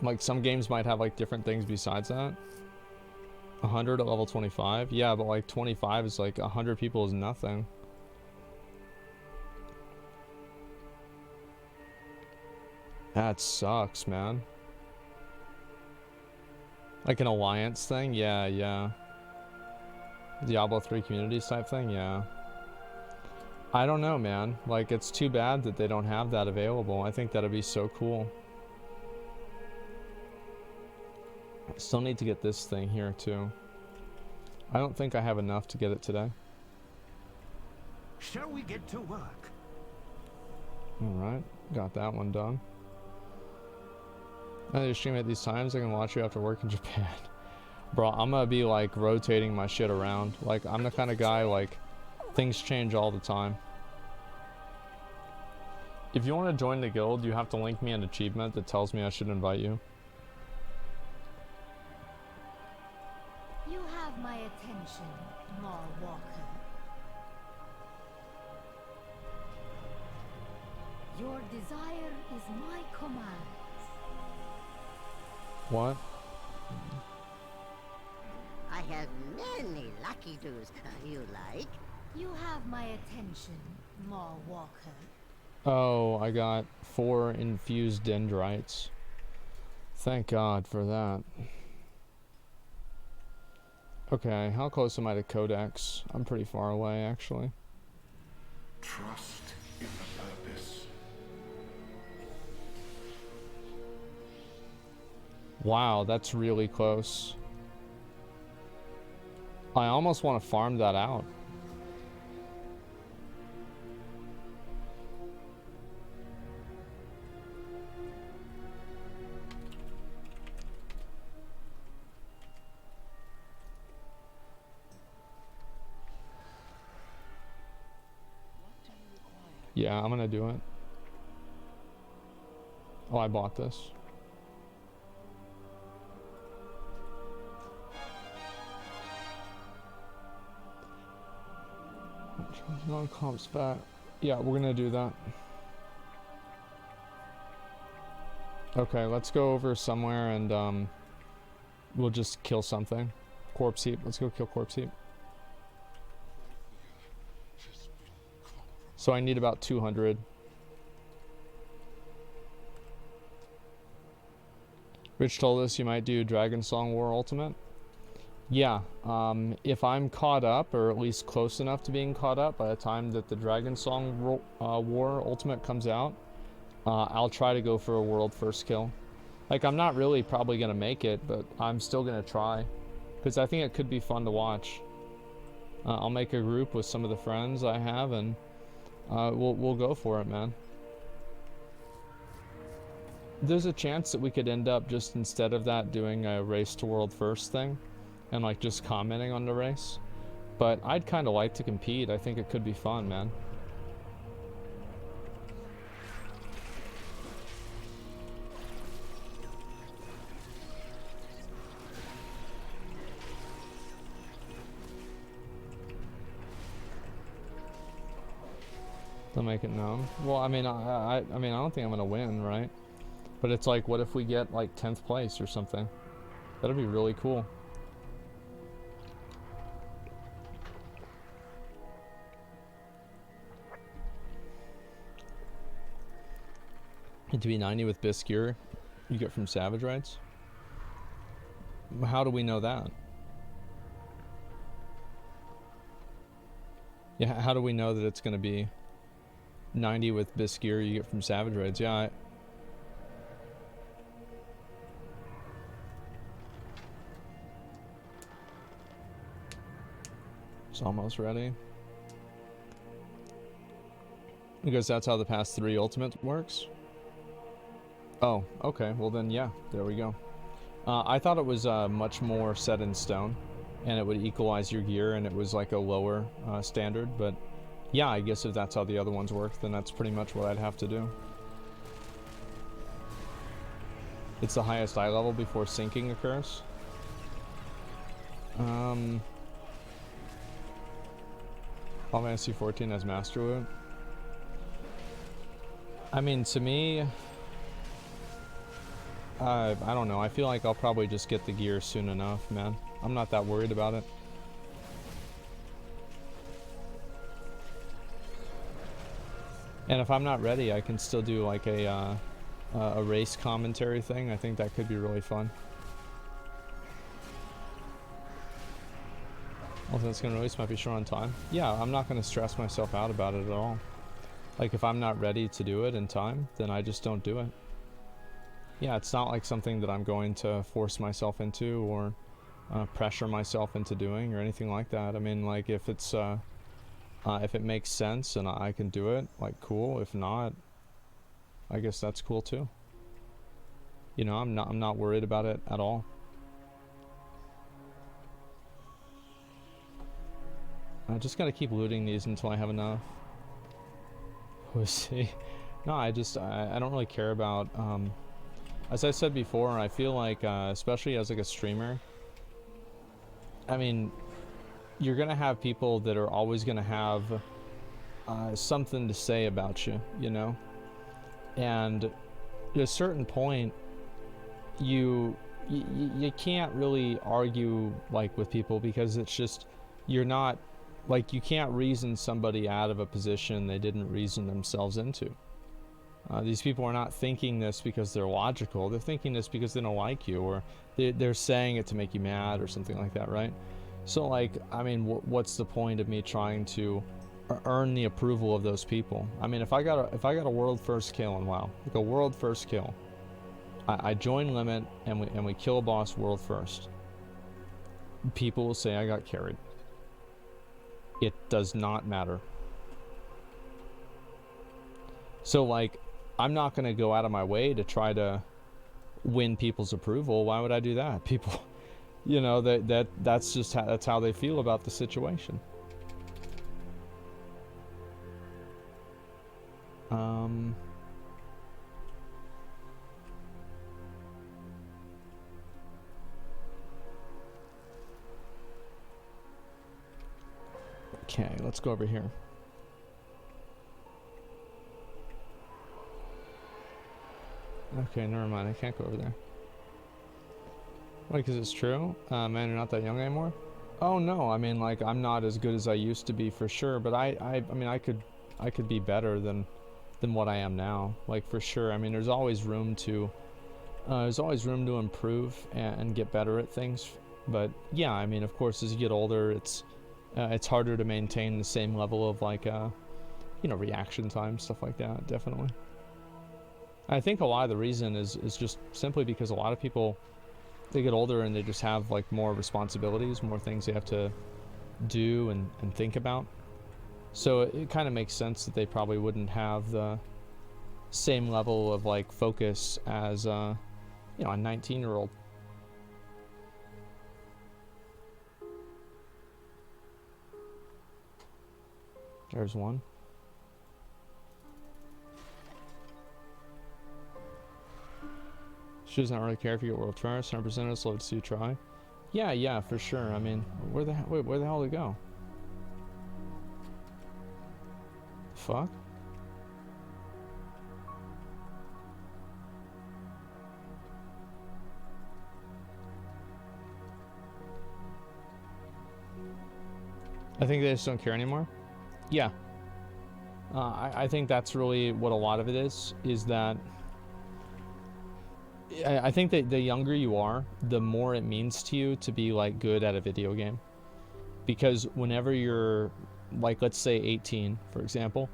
like some games might have like different things besides that? 100 at level 25? Yeah, but like 25 is like 100 people is nothing. That sucks, man. Like an alliance thing? Yeah, yeah. Diablo 3 communities type thing? Yeah. I don't know, man. Like, it's too bad that they don't have that available. I think that'd be so cool. I still need to get this thing here, too. I don't think I have enough to get it today. Shall we get to work? Alright, got that one done. I need to stream at these times. I can watch you after work in Japan. Bro, I'm gonna be like rotating my shit around. Like, I'm the kind of guy, like, things change all the time. If you want to join the guild, you have to link me an achievement that tells me I should invite you. You have my attention, Mar Walker. Your desire is my command. What? I have many lucky doos you like. You have my attention, Mar Walker. Oh, I got 4 infused dendrites. Thank God for that. Okay, how close am I to Codex? I'm pretty far away, actually. Trust in the purpose. Wow, that's really close. I almost want to farm that out. Yeah, I'm gonna do it. Oh, I bought this. Non-comp spat. Yeah, we're gonna do that. Okay, let's go over somewhere and we'll just kill something. Corpse heap. Let's go kill corpse heap. So I need about 200. Rich told us you might do Dragon Song War Ultimate. Yeah, if I'm caught up, or at least close enough to being caught up by the time that the Dragon Song War Ultimate comes out, I'll try to go for a world first kill. Like, I'm not really probably going to make it, but I'm still going to try. Because I think it could be fun to watch. I'll make a group with some of the friends I have, and we'll go for it, man. There's a chance that we could end up just instead of that doing a race to world first thing and like just commenting on the race, but I'd kind of like to compete. I think it could be fun, man. To make it known. Well, I mean, I mean, I don't think I'm gonna win, right? But it's like, what if we get like 10th place or something? That'd be really cool. And to be 90 with Biscure, you get from Savage Rights? How do we know that? Yeah, how do we know that it's gonna be 90 with Biscure you get from Savage Rights? Yeah, it's almost ready. Because that's how the past 3 Ultimate works? Oh, okay. Well then, yeah. There we go. I thought it was much more set in stone. And it would equalize your gear and it was like a lower standard. But yeah, I guess if that's how the other ones work, then that's pretty much what I'd have to do. It's the highest eye level before syncing occurs. Final Fantasy 14 has Master Loot. I mean, to me, I don't know. I feel like I'll probably just get the gear soon enough, man. I'm not that worried about it. And if I'm not ready, I can still do like a race commentary thing. I think that could be really fun. Also, it's going to release might be short on time. Yeah, I'm not going to stress myself out about it at all. Like, if I'm not ready to do it in time, then I just don't do it. Yeah, it's not like something that I'm going to force myself into or pressure myself into doing or anything like that. I mean, like, if it's if it makes sense and I can do it, like, cool. If not, I guess that's cool too. You know, I'm not worried about it at all. I just gotta keep looting these until I have enough. We'll see. No, I don't really care about, as I said before, I feel like, especially as like a streamer, I mean, you're gonna have people that are always gonna have something to say about you, you know? And at a certain point, you can't really argue like with people because it's just, you're not, like, you can't reason somebody out of a position they didn't reason themselves into. These people are not thinking this because they're logical. They're thinking this because they don't like you, or they're saying it to make you mad or something like that, right? So, like, I mean, what's the point of me trying to earn the approval of those people? I mean, if I got a world first kill in WoW, like a world first kill, I join limit and we kill a boss world first. People will say I got carried. It does not matter. So, like, I'm not going to go out of my way to try to win people's approval. Why would I do that? People, you know, that's just that's how they feel about the situation. Okay, let's go over here. Okay, never mind. I can't go over there. Why, because it's true? Man, you're not that young anymore? Oh, no. I mean, like, I'm not as good as I used to be for sure, but I mean, I could be better than what I am now. Like, for sure. I mean, there's always room to improve and get better at things. But yeah, I mean, of course, as you get older, it's harder to maintain the same level of, like, you know, reaction time, stuff like that. Definitely. I think a lot of the reason is just simply because a lot of people, they get older and they just have, like, more responsibilities, more things they have to do and think about. So it kind of makes sense that they probably wouldn't have the same level of, like, focus as you know, a 19-year-old. There's one. She doesn't really care if you get world first. 100% is slow to see you try. Yeah, for sure. I mean, where the hell did it go? Fuck. I think they just don't care anymore. Yeah. I think that's really what a lot of it is that I think that the younger you are, the more it means to you to be, like, good at a video game. Because whenever you're, like, let's say 18, for example,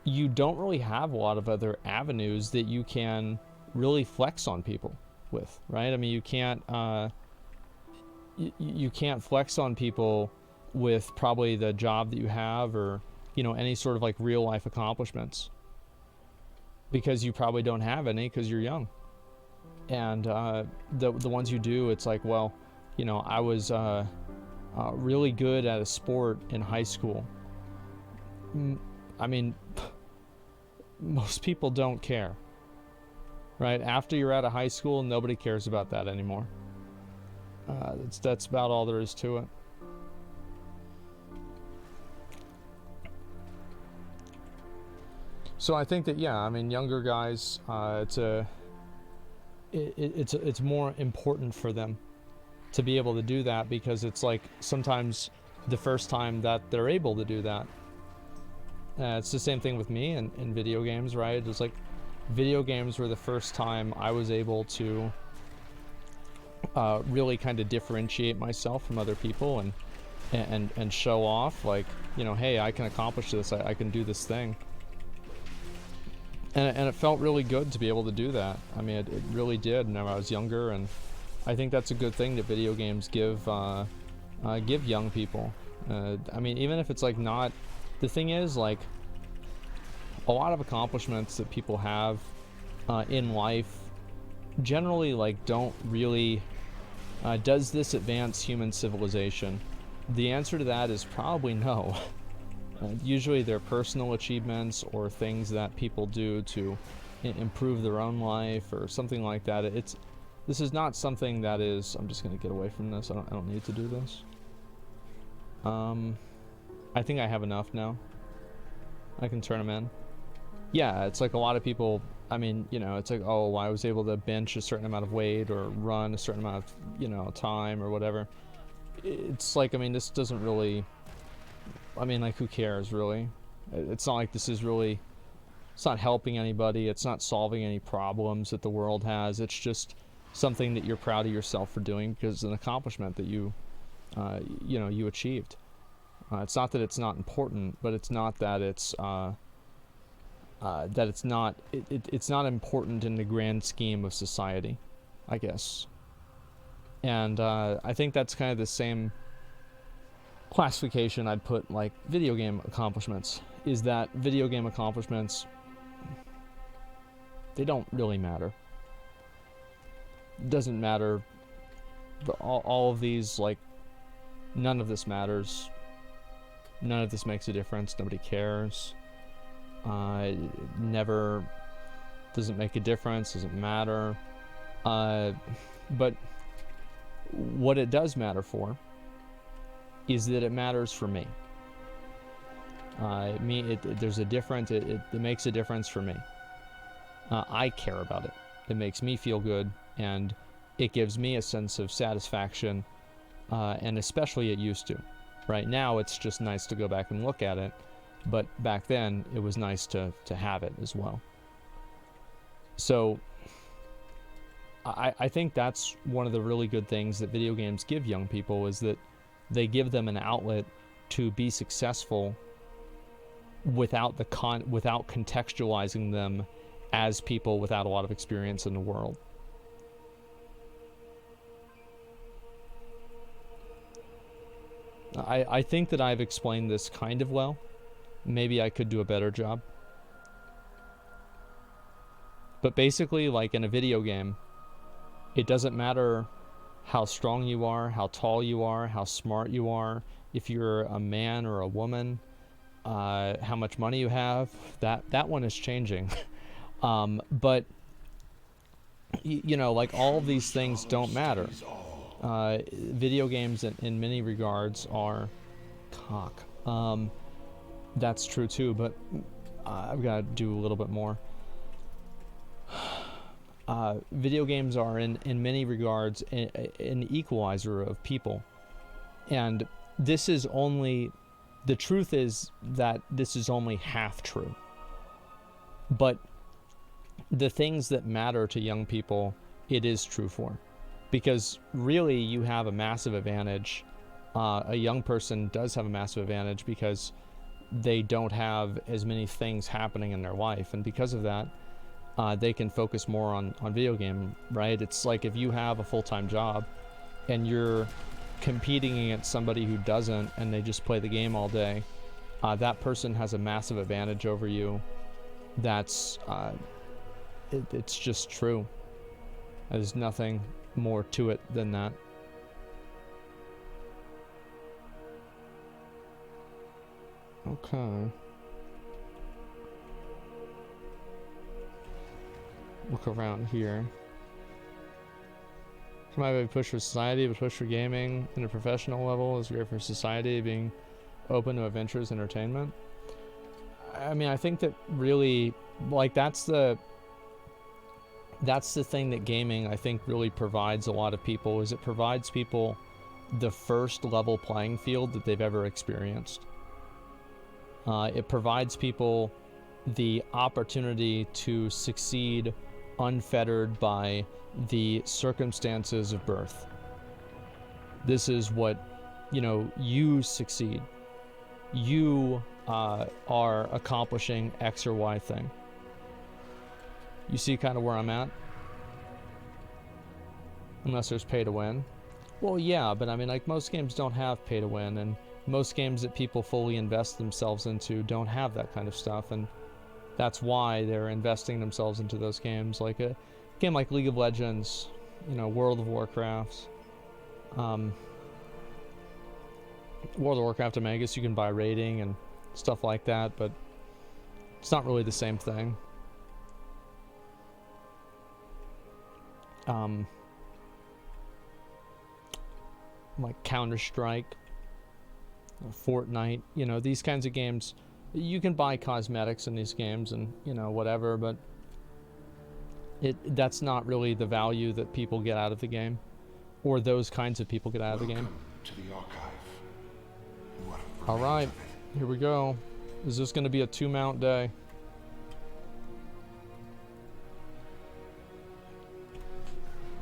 you don't really have a lot of other avenues that you can really flex on people with, right? I mean, you can't you can't flex on people with probably the job that you have, or, you know, any sort of, like, real life accomplishments, because you probably don't have any because you're young. And the ones you do, it's like, well, you know, I was really good at a sport in high school. I mean, most people don't care, right? After you're out of high school, nobody cares about that anymore. That's about all there is to it. So I think that, yeah, I mean, younger guys, it's more important for them to be able to do that, because it's like sometimes the first time that they're able to do that. It's the same thing with me in video games, right? It's like video games were the first time I was able to really kind of differentiate myself from other people and show off, like, you know, hey, I can accomplish this, I can do this thing. And it felt really good to be able to do that. I mean, it really did when I was younger, and I think that's a good thing that video games give young people. I mean, even if it's like not, the thing is, like, a lot of accomplishments that people have in life generally, like, don't really, does this advance human civilization? The answer to that is probably no. Usually they're personal achievements or things that people do to improve their own life or something like that. This is not something that is, I'm just going to get away from this. I don't need to do this. I think I have enough now. I can turn them in. Yeah, it's like a lot of people, I mean, you know, it's like, oh, I was able to bench a certain amount of weight or run a certain amount of, you know, time or whatever. It's like, I mean, this doesn't really, I mean, like, who cares, really? It's not like this is really, it's not helping anybody. It's not solving any problems that the world has. It's just something that you're proud of yourself for doing because it's an accomplishment that you know, you achieved. It's not that it's not important, but it's not that it's it's not important in the grand scheme of society, I guess. And I think that's kind of the same classification I'd put like video game accomplishments, is that video game accomplishments, they don't really matter. It doesn't matter. All of these, like, none of this matters. None of this makes a difference. Nobody cares. It never doesn't make a difference, doesn't matter. But what it does matter for is that it matters for me. There's a difference. It makes a difference for me. I care about it. It makes me feel good, and it gives me a sense of satisfaction, and especially it used to. Right now, it's just nice to go back and look at it, but back then, it was nice to have it as well. So, I think that's one of the really good things that video games give young people, is that they give them an outlet to be successful without without contextualizing them as people without a lot of experience in the world. I think that I've explained this kind of well. Maybe I could do a better job. But basically, like in a video game, it doesn't matter how strong you are, how tall you are, how smart you are, if you're a man or a woman, how much money you have. That one is changing. But you know, like, all of these things don't matter. Video games in many regards are cock. That's true too, but I've got to do a little bit more. Video games are in many regards an equalizer of people. And this is only, the truth is that this is only half true. But the things that matter to young people, it is true for. Because really, you have a massive advantage. A young person does have a massive advantage because they don't have as many things happening in their life. And because of that, they can focus more on video game, right? It's like if you have a full-time job and you're competing against somebody who doesn't, and they just play the game all day, that person has a massive advantage over you. That's, it's just true. There's nothing more to it than that. Okay. Look around here. Might be a push for society, but push for gaming in a professional level is great for society, being open to adventures, entertainment. I mean, I think that really, like, that's the, that's the thing that gaming, I think, really provides a lot of people, is it provides people the first level playing field that they've ever experienced. It provides people the opportunity to succeed unfettered by the circumstances of birth. This is what, you know, you succeed. You are accomplishing X or Y thing. You see kind of where I'm at? Unless there's pay to win. Well, yeah, but I mean, like, most games don't have pay to win, and most games that people fully invest themselves into don't have that kind of stuff, and that's why they're investing themselves into those games. Like a game like League of Legends, you know, World of Warcraft. World of Warcraft, I mean, I guess you can buy rating and stuff like that, but it's not really the same thing. Like Counter-Strike, Fortnite, you know, these kinds of games, you can buy cosmetics in these games and, you know, whatever, but that's not really the value that people get out of the game, or those kinds of people get out of the game. To the archive. What All remains right, of it. here we go. Is this going to be a 2-mount day?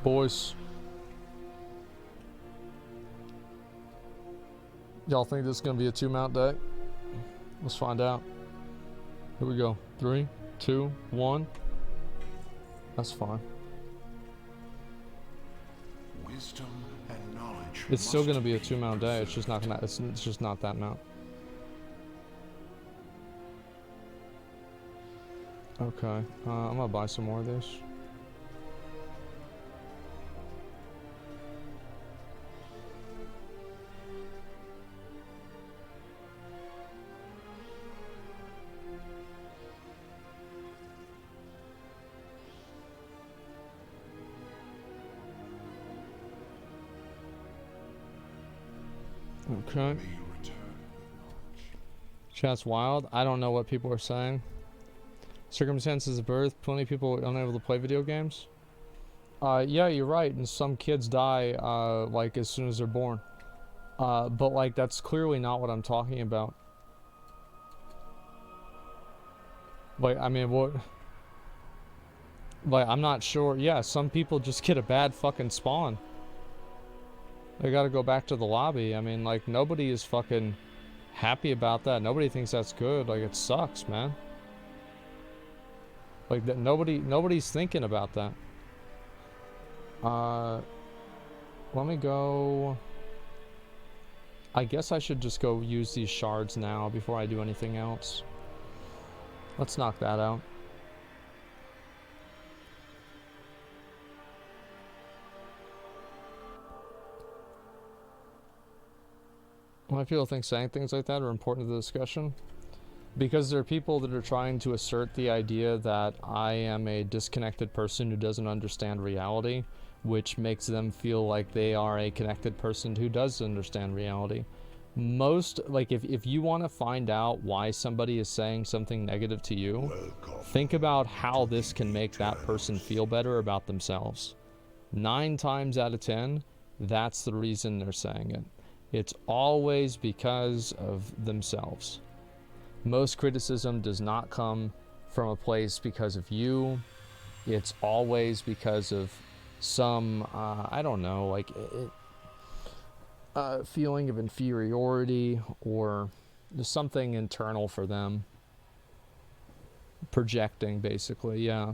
Boys. Y'all think this is going to be a 2-mount day? Let's find out. Here we go. 3, 2, 1. That's fine. Wisdom and knowledge. It's still must going to be a be 2-mount day. It's just not preserved. gonna. It's just not that mount. Okay. I'm gonna buy some more of this. Okay. May you return with knowledge. Chat's wild. I don't know what people are saying. Circumstances of birth. Plenty of people unable to play video games. Yeah, you're right. And some kids die like as soon as they're born. But like that's clearly not what I'm talking about. Like, I mean, what? Like, I'm not sure. Yeah, some people just get a bad fucking spawn. They gotta go back to the lobby. I mean, like, nobody is fucking happy about that. Nobody thinks that's good. Like, it sucks, man. Like, that nobody's thinking about that. Let me go. I guess I should just go use these shards now before I do anything else. Let's knock that out. Why people think saying things like that are important to the discussion? Because there are people that are trying to assert the idea that I am a disconnected person who doesn't understand reality, which makes them feel like they are a connected person who does understand reality. Most, like, if you want to find out why somebody is saying something negative to you, think about how this can make that person feel better about themselves. 9 times out of 10, that's the reason they're saying it. It's always because of themselves. Most criticism does not come from a place because of you. It's always because of some, I don't know, like, feeling of inferiority, or there's something internal for them. Projecting, basically, yeah.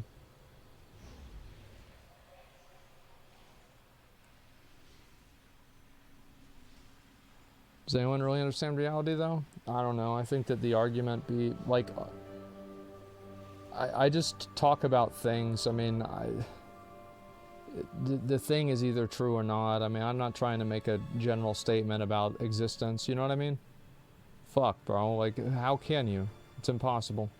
Does anyone really understand reality, though? I don't know. I think that the argument be, like, I just talk about things. I mean, the thing is either true or not. I mean, I'm not trying to make a general statement about existence. You know what I mean? Fuck, bro. Like, how can you? It's impossible.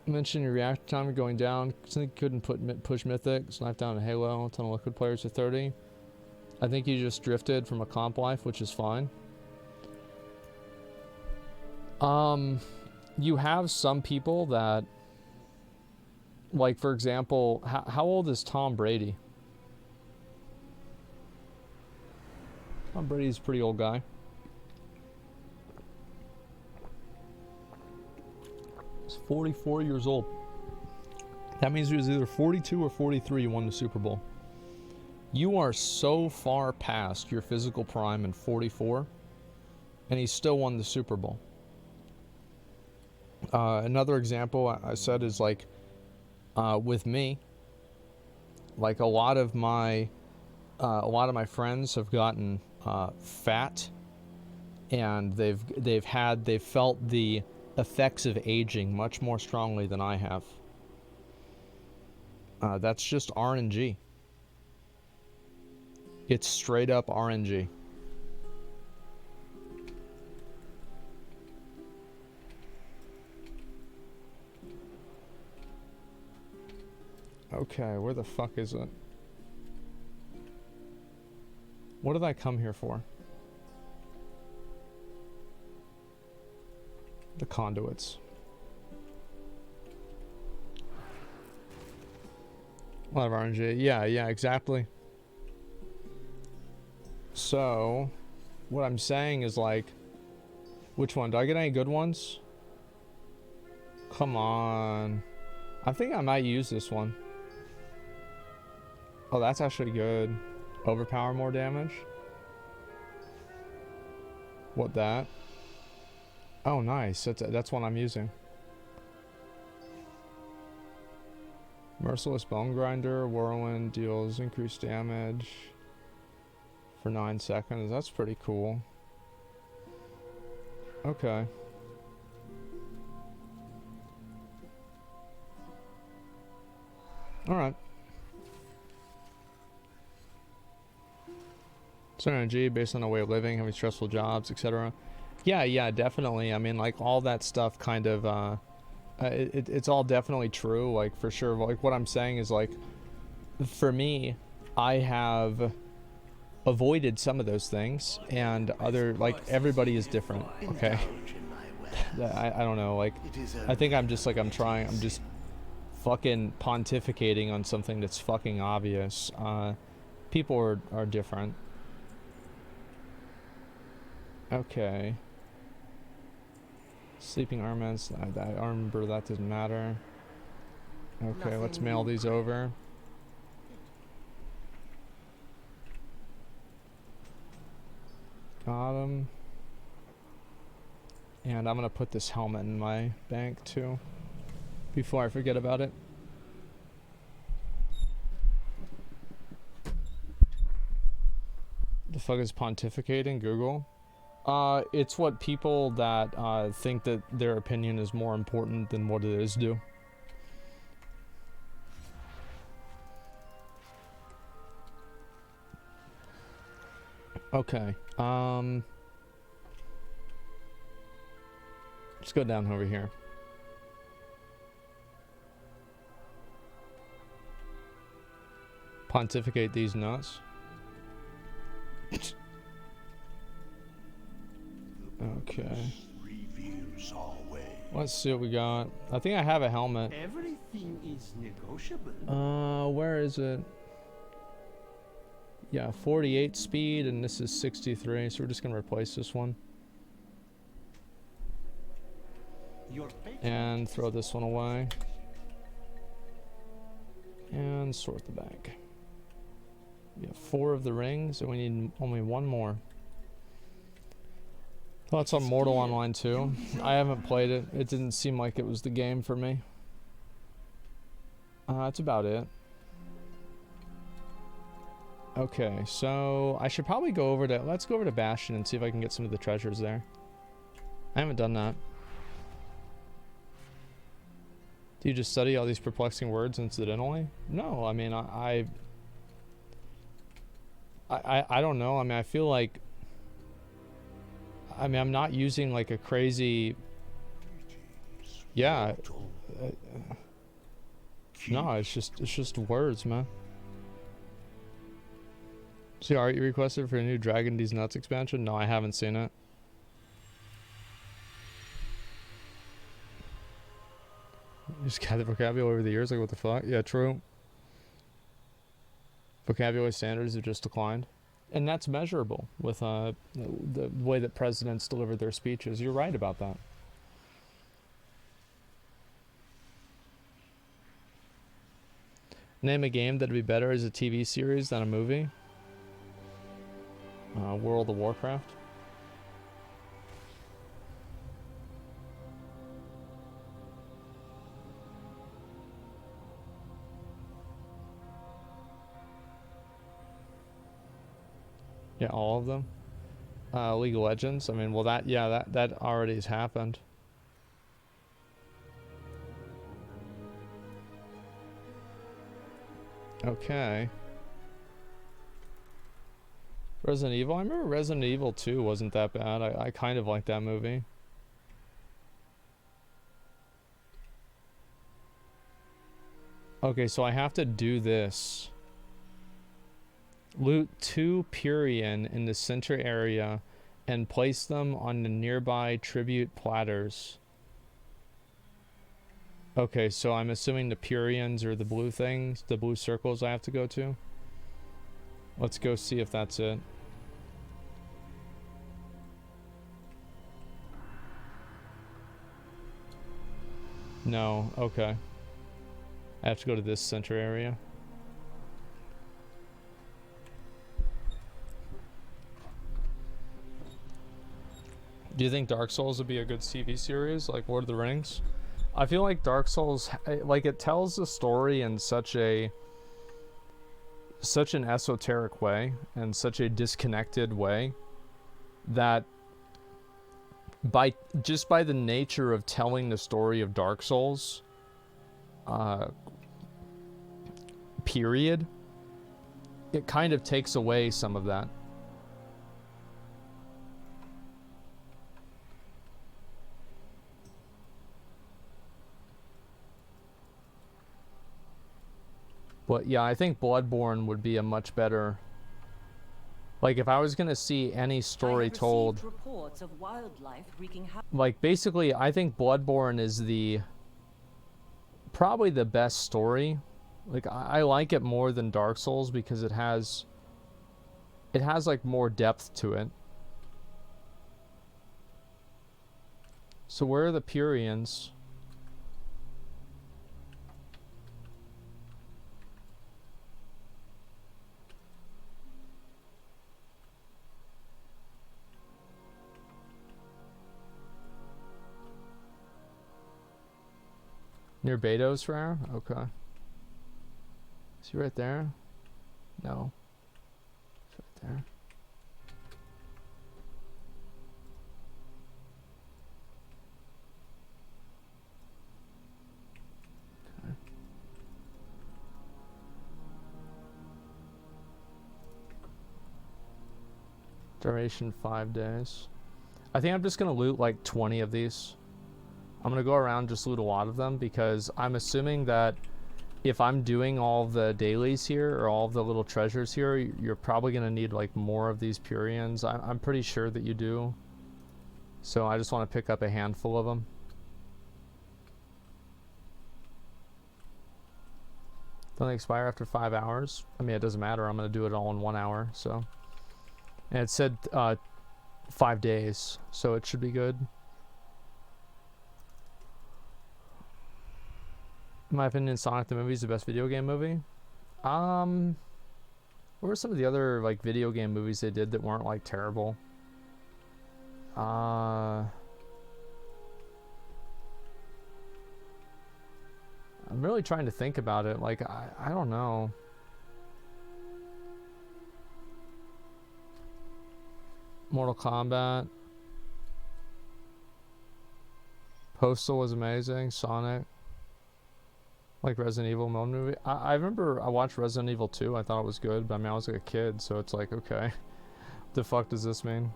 Mention your reaction time going down. I think you couldn't push Mythic. Snipe down in Halo. A ton of Liquid players are 30. I think you just drifted from a comp life, which is fine. You have some people that, like, for example, how old is Tom Brady? Tom Brady's a pretty old guy. He's 44 years old. That means he was either 42 or 43 who won the Super Bowl. You are so far past your physical prime in 44, and he still won the Super Bowl. Another example I said is like, with me, like a lot of my friends have gotten fat, and they've felt the effects of aging much more strongly than I have. That's just RNG. It's straight up RNG. Okay, where the fuck is it? What did I come here for? The conduits. A lot of RNG. Yeah, exactly. So, what I'm saying is like, which one? Do I get any good ones? Come on. I think I might use this one. Oh, that's actually good. Overpower more damage. What, that? Oh, nice. That's one I'm using. Merciless Bone Grinder, Whirlwind deals increased damage for 9 seconds. That's pretty cool. Okay. Alright. So energy based on the way of living, having stressful jobs, etc. Yeah, definitely. I mean, like, all that stuff kind of, it's all definitely true, like, for sure. Like, what I'm saying is, like, for me, I have avoided some of those things, and other, like, everybody is different, okay? I don't know, like, I think I'm just, like, I'm just fucking pontificating on something that's fucking obvious. People are different. Okay. Sleeping armaments, I remember that doesn't matter. Okay, let's mail these over. Got them. And I'm gonna put this helmet in my bank too, before I forget about it. The fuck is pontificating? Google? It's what people that think that their opinion is more important than what it is do. Okay. Let's go down over here. Pontificate these nuts. Okay. Let's see what we got. I think I have a helmet. Everything is negotiable. Where is it? Yeah, 48 speed, and this is 63, so we're just gonna replace this one. And throw this one away. And sort the bag. We have 4 of the rings, and we need only 1 more. Thoughts on Mortal Online 2? I haven't played it. It didn't seem like it was the game for me. That's about it. Okay, so I should probably go over to... Let's go over to Bastion and see if I can get some of the treasures there. I haven't done that. Do you just study all these perplexing words incidentally? No, I mean, I don't know. I mean, I feel like... I mean, I'm not using like a crazy... Yeah. No, it's just words, man. See, art you requested for a new Dragon These Nuts expansion? No, I haven't seen it. Just gather vocabulary over the years. Like, what the fuck? Yeah, true. Vocabulary standards have just declined. And that's measurable with the way that presidents deliver their speeches. You're right about that. Name a game that'd be better as a TV series than a movie. World of Warcraft. Yeah, all of them. League of Legends. I mean, well, that already has happened. Okay. Resident Evil. I remember Resident Evil 2 wasn't that bad. I kind of like that movie. Okay, so I have to do this. Loot 2 Purion in the center area and place them on the nearby tribute platters. Okay, so I'm assuming the Purions are the blue things, the blue circles I have to go to. Let's go see if that's it. No, okay. I have to go to this center area. Do you think Dark Souls would be a good TV series, like Lord of the Rings? I feel like Dark Souls, like, it tells the story in such an esoteric way and such a disconnected way that by the nature of telling the story of Dark Souls, period, it kind of takes away some of that. But yeah, I think Bloodborne would be a much better... Like, if I was gonna see any story told... Reports of wildlife wreaking like, basically, I think Bloodborne is probably the best story. Like, I like it more than Dark Souls because it has like more depth to it. So where are the Purions? Near Beidosrare? Okay. Is he right there? No. He's right there. Okay. Duration 5 days. I think I'm just gonna loot like 20 of these. I'm gonna go around just loot a lot of them because I'm assuming that if I'm doing all the dailies here or all of the little treasures here, you're probably gonna need like more of these Purions. I'm pretty sure that you do. So I just want to pick up a handful of them. Don't they expire after 5 hours? I mean, it doesn't matter. I'm gonna do it all in 1 hour. So, and it said 5 days, so it should be good. In my opinion, Sonic the Movie is the best video game movie. What were some of the other like video game movies they did that weren't like terrible? I'm really trying to think about it. Like I don't know. Mortal Kombat. Postal was amazing. Sonic. Like Resident Evil movie. I remember I watched Resident Evil 2. I thought it was good, but I mean I was like a kid, so it's like, okay, what the fuck does this mean?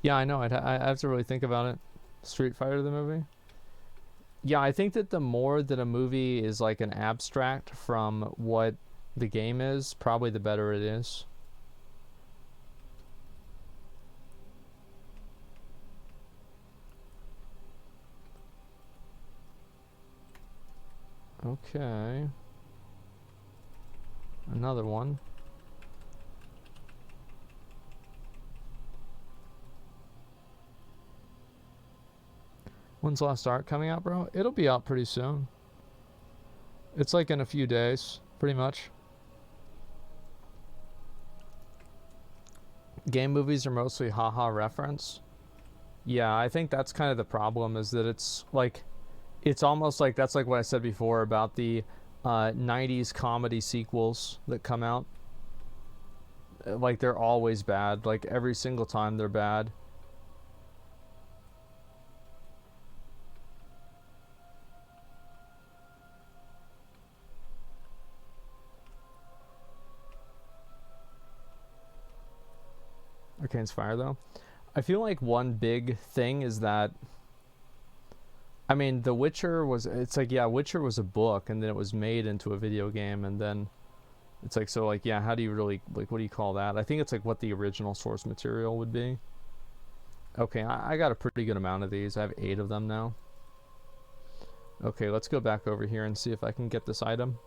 Yeah, I know. I have to really think about it. Street Fighter the movie. Yeah, I think that the more that a movie is like an abstract from what the game is, probably the better it is. Okay. Another one. When's Lost Ark coming out, bro? It'll be out pretty soon. It's like in a few days, pretty much. Game movies are mostly haha reference. Yeah, I think that's kind of the problem, is that it's like, it's almost like, that's like what I said before about the 90s comedy sequels that come out. Like, they're always bad. Like, every single time they're bad. Arcane's fire, though. I feel like one big thing is that, I mean, The Witcher was, it's like, yeah, Witcher was a book, and then it was made into a video game, and then it's like, so like, yeah, how do you really, like, what do you call that? I think it's like what the original source material would be. Okay, I got a pretty good amount of these. I have 8 of them now. Okay, let's go back over here and see if I can get this item.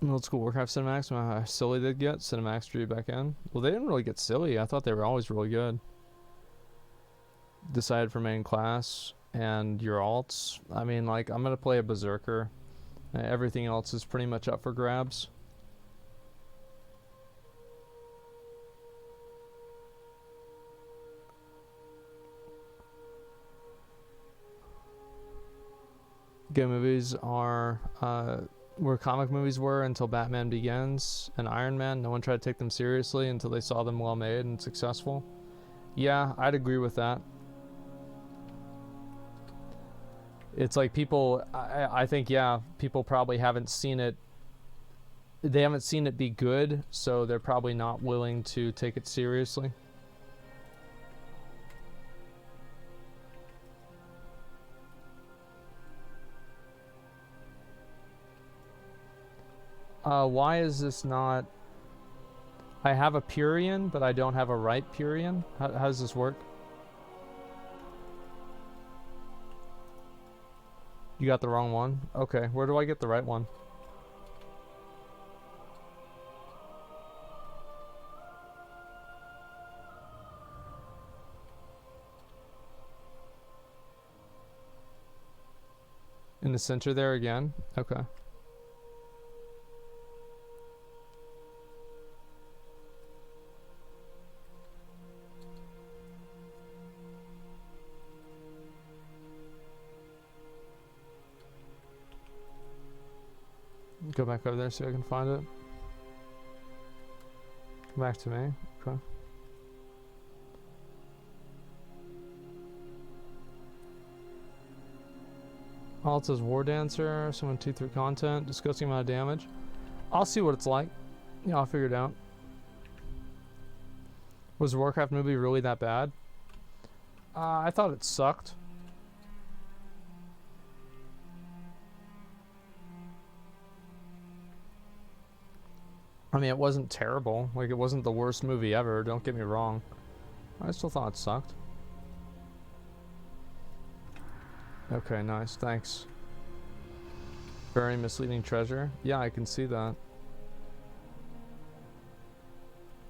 Old school Warcraft cinematics, how silly they'd get. Cinematics drew back in. Well, they didn't really get silly. I thought they were always really good. Decided for main class and your alts. I mean, like, I'm gonna play a berserker. Everything else is pretty much up for grabs. Game movies are where comic movies were until Batman Begins and Iron Man. No one tried to take them seriously until they saw them well made and successful. Yeah, I'd agree with that. It's like people, I think, yeah, people probably haven't seen it. They haven't seen it be good, so they're probably not willing to take it seriously. Why is this not... I have a Purian, but I don't have a right Purian? How does this work? You got the wrong one? Okay, where do I get the right one? In the center there again? Okay. Go back over there so I can find it. Come back to me. Okay. Alt says War Dancer, someone 2-3 content, disgusting amount of damage. I'll see what it's like. Yeah, I'll figure it out. Was the Warcraft movie really that bad? I thought it sucked. I mean, it wasn't terrible. Like, it wasn't the worst movie ever, don't get me wrong. I still thought it sucked. Okay, nice, thanks. Very misleading treasure. Yeah, I can see that.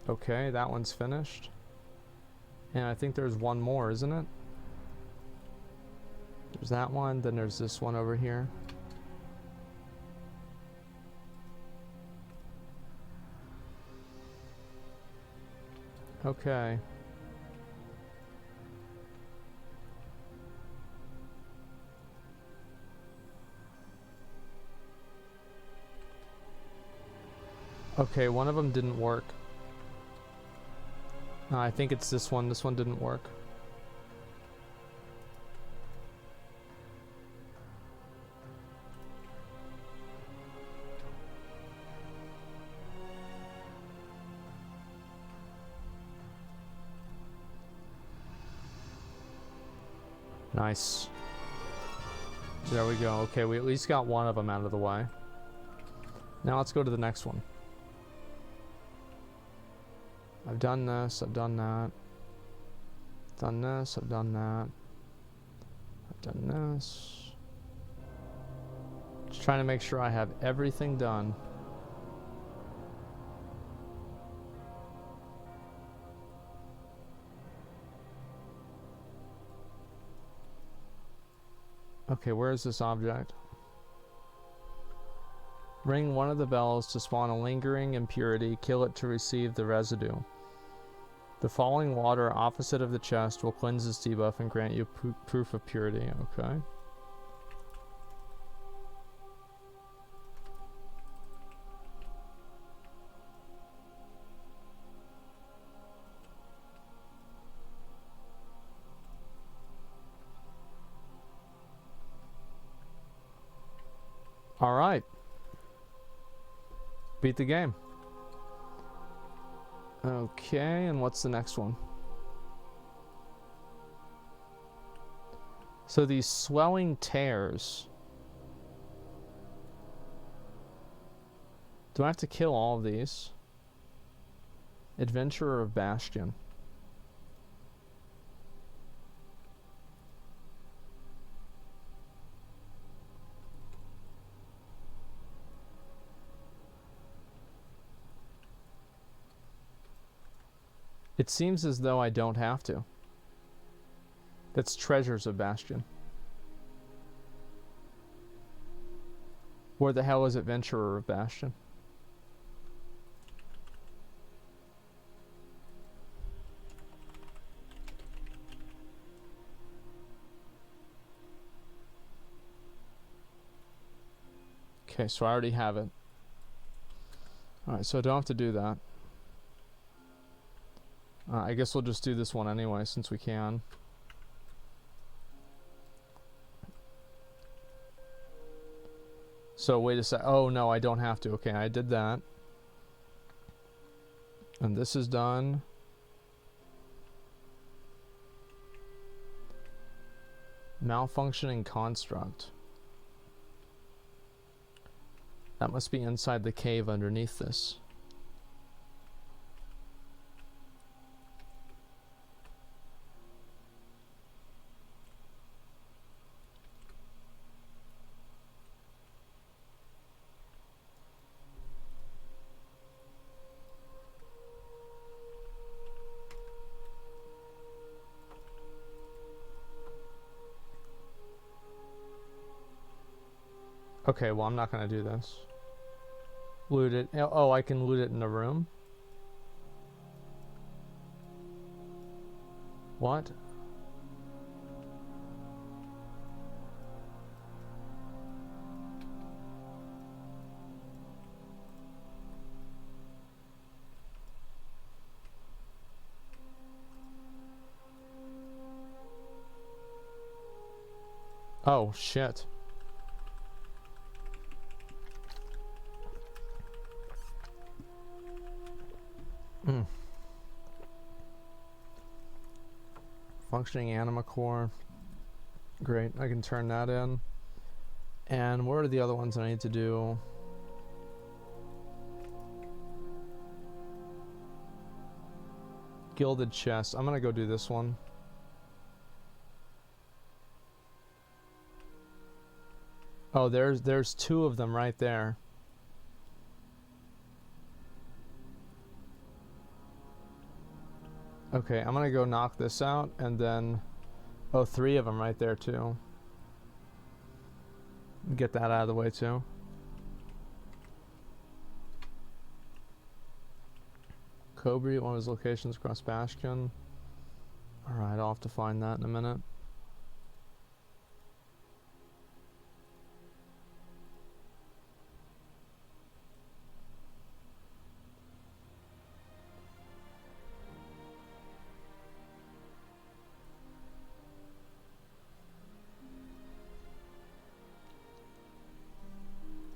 Okay, that one's finished. And I think there's one more, isn't it? There's that one, then there's this one over here. Okay. Okay, one of them didn't work. I think it's this one. This one didn't work. Nice. There we go. Okay, we at least got one of them out of the way. Now let's go to the next one. I've done this, I've done that. Done this, I've done that. I've done this. Just trying to make sure I have everything done. Okay, where is this object? Ring one of the bells to spawn a lingering impurity. Kill it to receive the residue. The falling water opposite of the chest will cleanse this debuff and grant you proof of purity. Okay. All right. Beat the game. Okay, and what's the next one? So these swelling tears. Do I have to kill all of these? Adventurer of Bastion. It seems as though I don't have to. That's Treasures of Bastion. Where the hell is Adventurer of Bastion? Okay, so I already have it. Alright, so I don't have to do that. I guess we'll just do this one anyway, since we can. So wait a sec. Oh no, I don't have to. Okay, I did that. And this is done. Malfunctioning construct. That must be inside the cave underneath this. Okay, well, I'm not going to do this. Loot it. Oh, I can loot it in the room? What? Oh, shit. Functioning anima core. Great, I can turn that in. And what are the other ones I need to do? Gilded chest. I'm gonna go do this one. Oh, there's two of them right there. Okay, I'm gonna go knock this out, and then... Oh, three of them right there, too. Get that out of the way, too. Cobra at one of his locations across Bastion. Alright, I'll have to find that in a minute.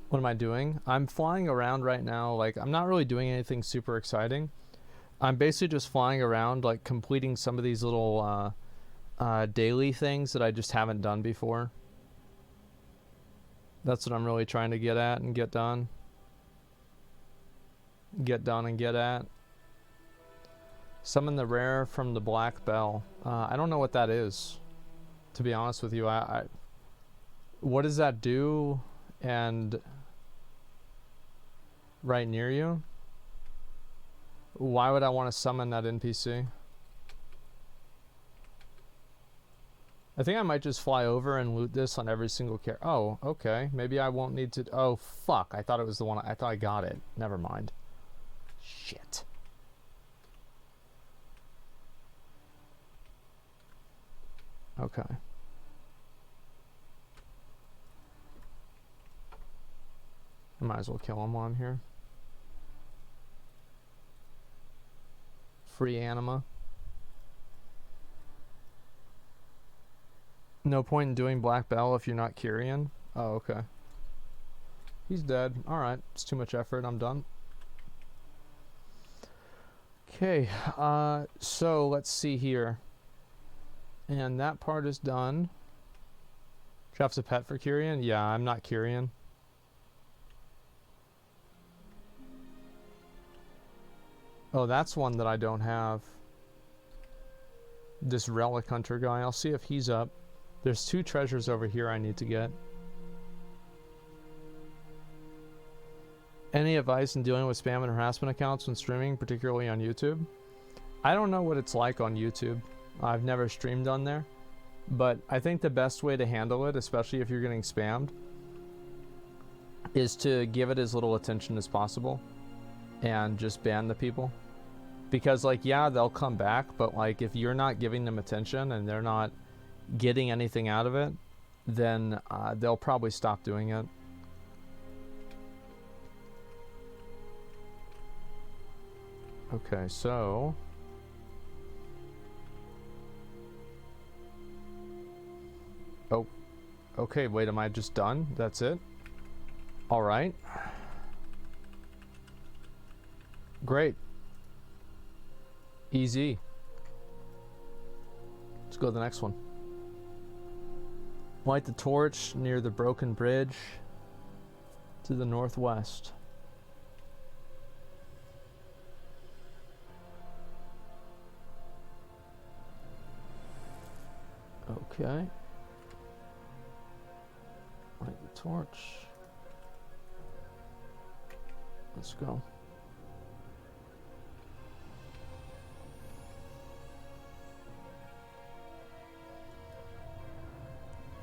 What am I doing? I'm flying around right now. Like, I'm not really doing anything super exciting. I'm basically just flying around, like, completing some of these little daily things that I just haven't done before. That's what I'm really trying to get at and get done. Get done and get at. Summon the rare from the black bell. I don't know what that is, to be honest with you. What does that do? And right near you? Why would I want to summon that NPC? I think I might just fly over and loot this on every single character. Oh, okay. Maybe I won't need to... Oh, fuck. I thought it was the one... I thought I got it. Never mind. Shit. Okay. I might as well kill him while I'm here. Free anima. No point in doing Black Bell if you're not Kyrian. Oh, okay. He's dead. Alright, it's too much effort. I'm done. Okay, so let's see here. And that part is done. Drafts a pet for Kyrian? Yeah, I'm not Kyrian. Oh, that's one that I don't have. This Relic Hunter guy. I'll see if he's up. There's 2 treasures over here I need to get. Any advice in dealing with spam and harassment accounts when streaming, particularly on YouTube? I don't know what it's like on YouTube. I've never streamed on there. But I think the best way to handle it, especially if you're getting spammed, is to give it as little attention as possible and just ban the people. Because, like, yeah, they'll come back, but, like, if you're not giving them attention and they're not getting anything out of it, then they'll probably stop doing it. Okay, so... Oh, okay, wait, am I just done? That's it? Alright. Great. Easy. Let's go to the next one. Light the torch near the broken bridge to the northwest. Okay. Light the torch. Let's go.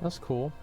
That's cool.